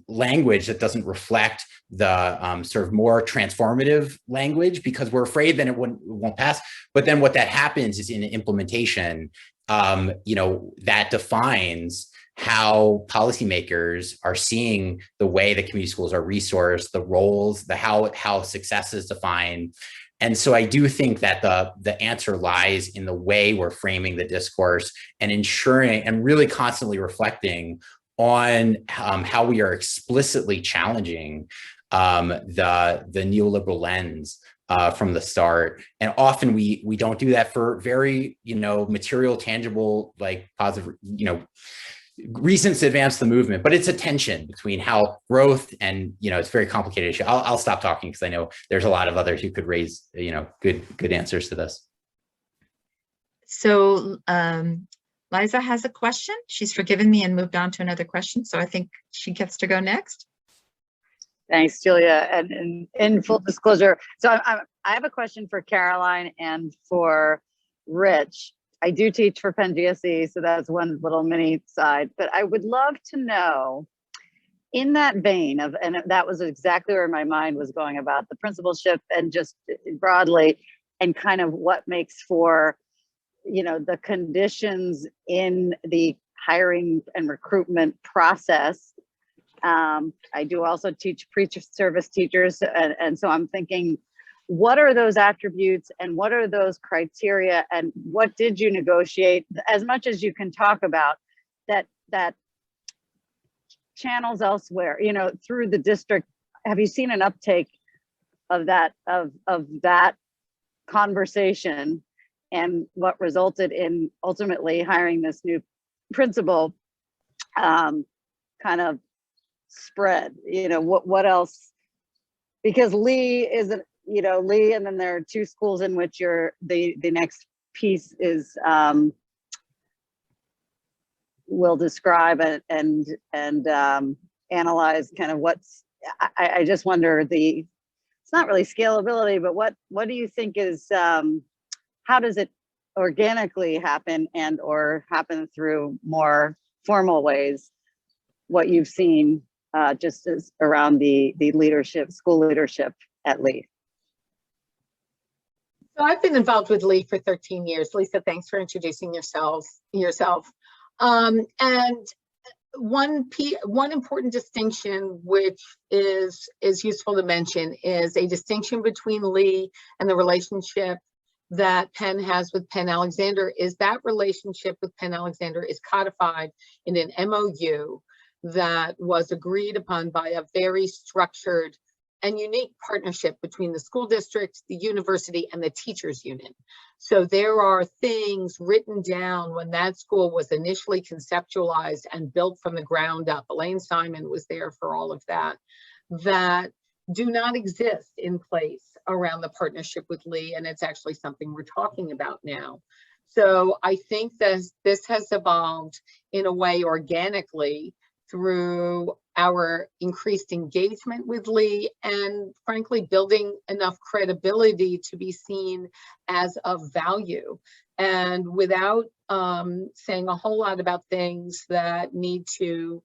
language that doesn't reflect the sort of more transformative language, because we're afraid that it won't pass. But then what that happens is in implementation, that defines how policymakers are seeing the way that community schools are resourced, the roles, how success is defined. And so I do think that the answer lies in the way we're framing the discourse and ensuring and really constantly reflecting on how we are explicitly challenging the neoliberal lens from the start. And often we don't do that for very, material, tangible, like positive, reasons to advance the movement, but it's a tension between how growth and, it's a very complicated issue. I'll stop talking because I know there's a lot of others who could raise, good answers to this. So Liza has a question. She's forgiven me and moved on to another question. So I think she gets to go next. Thanks, Julia. And in full disclosure, so I have a question for Caroline and for Rich. I do teach for Penn GSE, so that's one little mini side, but I would love to know, in that vein of, and that was exactly where my mind was going about the principalship and just broadly, and kind of what makes for, the conditions in the hiring and recruitment process. I do also teach pre-service teachers, and so I'm thinking what are those attributes and what are those criteria and what did you negotiate, as much as you can talk about that channels elsewhere, you know, through the district? Have you seen an uptake of that conversation and what resulted in ultimately hiring this new principal kind of spread? You know, what else? Because Lee isn't, you know, Lee, and then there are two schools in which the next piece is will describe and analyze kind of what's, I just wonder it's not really scalability, but what do you think is, how does it organically happen and or happen through more formal ways, what you've seen just as around the leadership, school leadership at Lee? So I've been involved with Lee for 13 years. Lisa, thanks for introducing yourself. And one important distinction, which is useful to mention, is a distinction between Lee and the relationship that Penn has with Penn Alexander. Is that relationship with Penn Alexander is codified in an MOU that was agreed upon by a very structured and unique partnership between the school district, the university, and the teachers union. So there are things written down when that school was initially conceptualized and built from the ground up. Elaine Simon was there for all of that, that do not exist in place around the partnership with Lee, and it's actually something we're talking about now. So I think that this has evolved in a way organically through our increased engagement with Lee and frankly building enough credibility to be seen as of value, and without saying a whole lot about things that need to,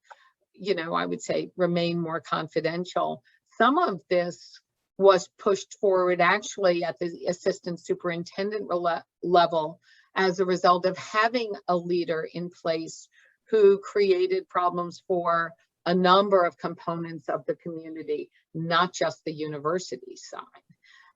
you know, I would say remain more confidential. Some of this was pushed forward actually at the assistant superintendent level as a result of having a leader in place who created problems for a number of components of the community, not just the university side.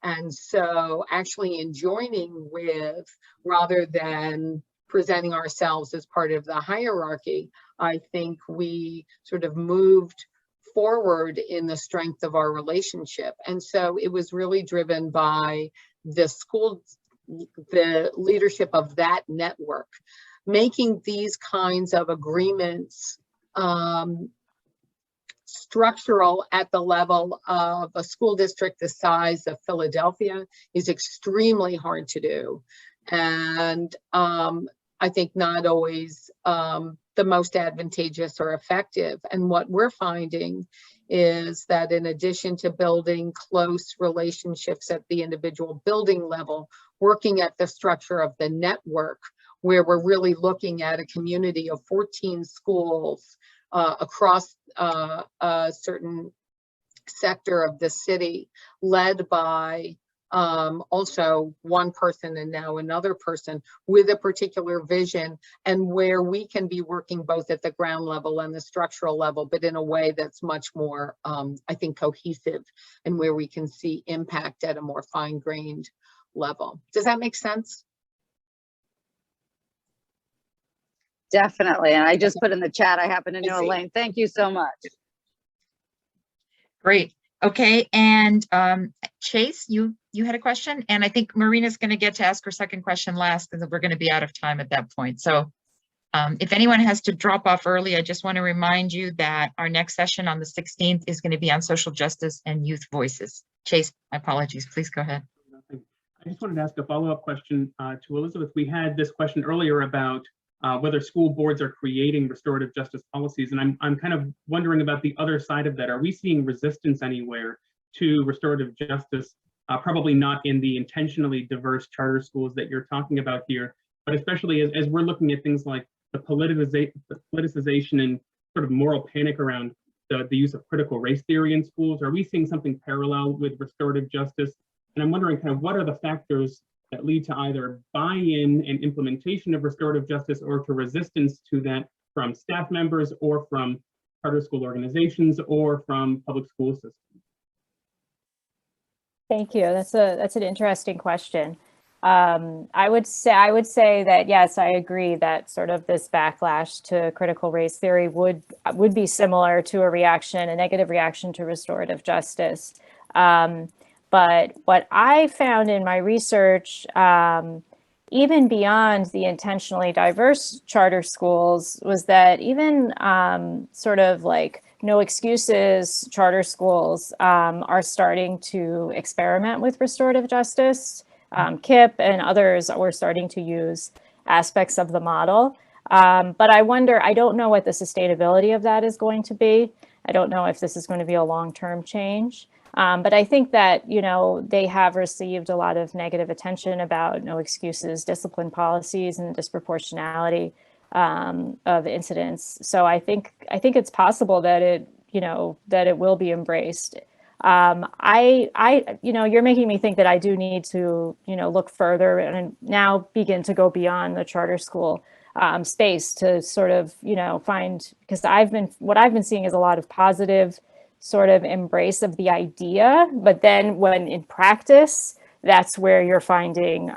And so actually in joining with, rather than presenting ourselves as part of the hierarchy, I think we sort of moved forward in the strength of our relationship. And so it was really driven by the school, the leadership of that network, making these kinds of agreements structural at the level of a school district the size of Philadelphia is extremely hard to do. And I think not always the most advantageous or effective. And what we're finding is that in addition to building close relationships at the individual building level, working at the structure of the network, where we're really looking at a community of 14 schools across a certain sector of the city, led by also one person and now another person with a particular vision, and where we can be working both at the ground level and the structural level, but in a way that's much more, I think, cohesive, and where we can see impact at a more fine-grained level. Does that make sense? Definitely. And I just put in the chat, I happen to know Elaine. Thank you so much. Great. Okay. And Chase, you had a question, and I think Marina's going to get to ask her second question last because we're going to be out of time at that point. So if anyone has to drop off early, I just want to remind you that our next session on the 16th is going to be on social justice and youth voices. Chase, my apologies. Please go ahead. I just wanted to ask a follow-up question to Elizabeth. We had this question earlier about whether school boards are creating restorative justice policies. And I'm kind of wondering about the other side of that. Are we seeing resistance anywhere to restorative justice? Probably not in the intentionally diverse charter schools that you're talking about here, but especially as we're looking at things like the politicization and sort of moral panic around the use of critical race theory in schools. Are we seeing something parallel with restorative justice? And I'm wondering kind of what are the factors that lead to either buy-in and implementation of restorative justice or to resistance to that from staff members or from charter school organizations or from public school systems? Thank you. That's an interesting question. I would say that yes, I agree that sort of this backlash to critical race theory would be similar to a negative reaction to restorative justice. But what I found in my research, even beyond the intentionally diverse charter schools, was that even sort of like no excuses charter schools are starting to experiment with restorative justice. KIPP and others were starting to use aspects of the model. But I wonder, I don't know what the sustainability of that is going to be. I don't know if this is going to be a long-term change. But I think that, you know, they have received a lot of negative attention about no excuses, discipline policies, and disproportionality of incidents. So I think it's possible that it will be embraced. You're making me think that I do need to, look further and now begin to go beyond the charter school space to sort of, find, because what I've been seeing is a lot of positive sort of embrace of the idea, but then when in practice, that's where you're finding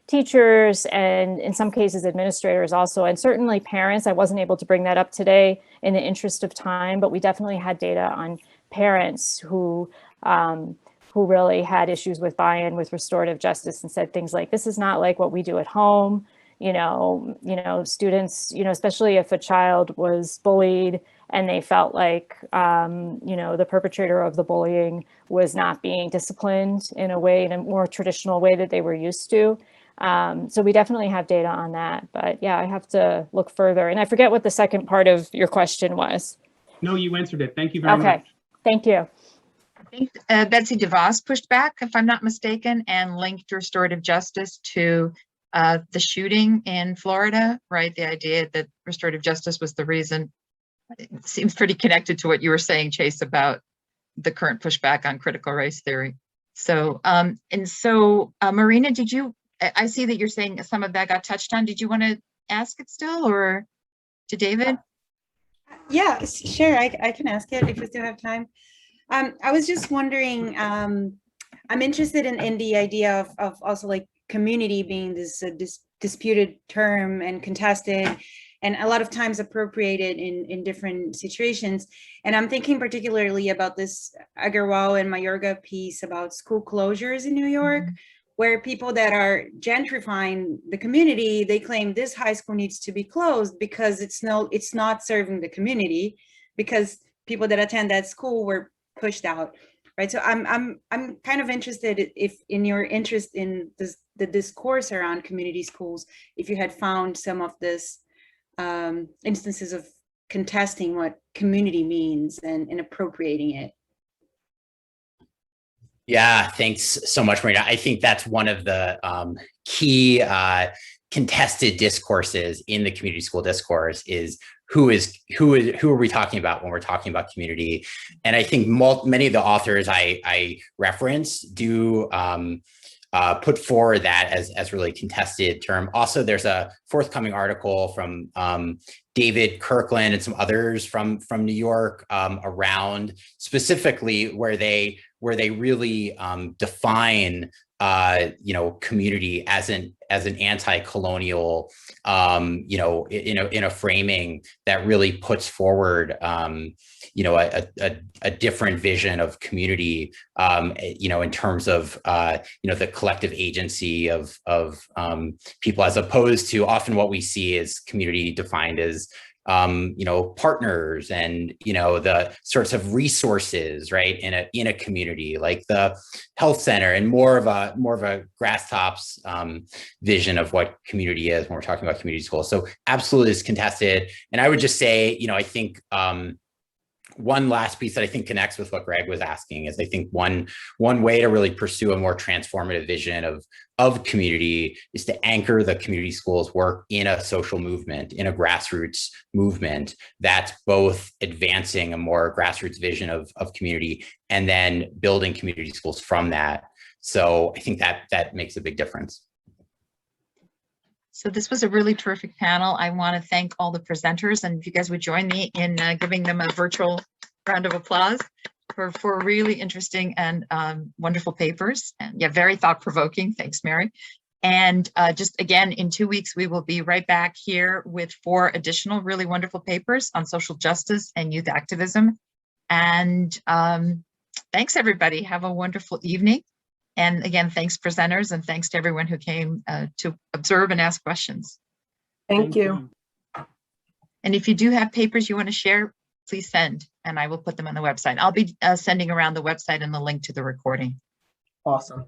teachers and in some cases administrators also, and certainly parents. I wasn't able to bring that up today in the interest of time, but we definitely had data on parents who really had issues with buy-in with restorative justice and said things like, this is not like what we do at home. Students, especially if a child was bullied and they felt like, the perpetrator of the bullying was not being disciplined in a more traditional way that they were used to. So we definitely have data on that, but yeah, I have to look further. And I forget what the second part of your question was. No, you answered it. Thank you very much. Okay, thank you. I think Betsy DeVos pushed back, if I'm not mistaken, and linked restorative justice to the shooting in Florida, right? The idea that restorative justice was the reason. It seems pretty connected to what you were saying, Chase, about the current pushback on critical race theory. So, Marina, I see that you're saying some of that got touched on. Did you want to ask it still, or to David? Yeah, sure. I can ask it if we still have time. I was just wondering, I'm interested in the idea of also like community being this disputed term and contested, and a lot of times appropriated in different situations. And I'm thinking particularly about this Agarwal and Mayorga piece about school closures in New York, where people that are gentrifying the community, they claim this high school needs to be closed because it's not serving the community, because people that attend that school were pushed out, right? So I'm kind of interested if in your interest in the discourse around community schools, if you had found some of this instances of contesting what community means and appropriating it. Yeah, thanks so much, Marina. I think that's one of the key contested discourses in the community school discourse is who are we talking about when we're talking about community? And I think many of the authors I reference do put forward that as really contested term. Also, there's a forthcoming article from David Kirkland and some others from New York around specifically where they really define community as an anti-colonial in a framing that really puts forward a different vision of community in terms of the collective agency of people, as opposed to often what we see is community defined as partners and the sorts of resources, right, in a community like the health center, and more of a grass tops vision of what community is when we're talking about community schools. So absolutely is contested. And I would just say, I think one last piece that I think connects with what Greg was asking is I think one way to really pursue a more transformative vision of community is to anchor the community schools work in a social movement, in a grassroots movement that's both advancing a more grassroots vision of community and then building community schools from that. So I think that makes a big difference. So this was a really terrific panel. I want to thank all the presenters, and if you guys would join me in giving them a virtual round of applause. for really interesting and wonderful papers. And yeah, very thought-provoking. Thanks, Mary. And just again, in 2 weeks, we will be right back here with 4 additional really wonderful papers on social justice and youth activism. And thanks, everybody. Have a wonderful evening. And again, thanks, presenters, and thanks to everyone who came to observe and ask questions. Thank you. And if you do have papers you want to share, please send, and I will put them on the website. I'll be sending around the website and the link to the recording. Awesome.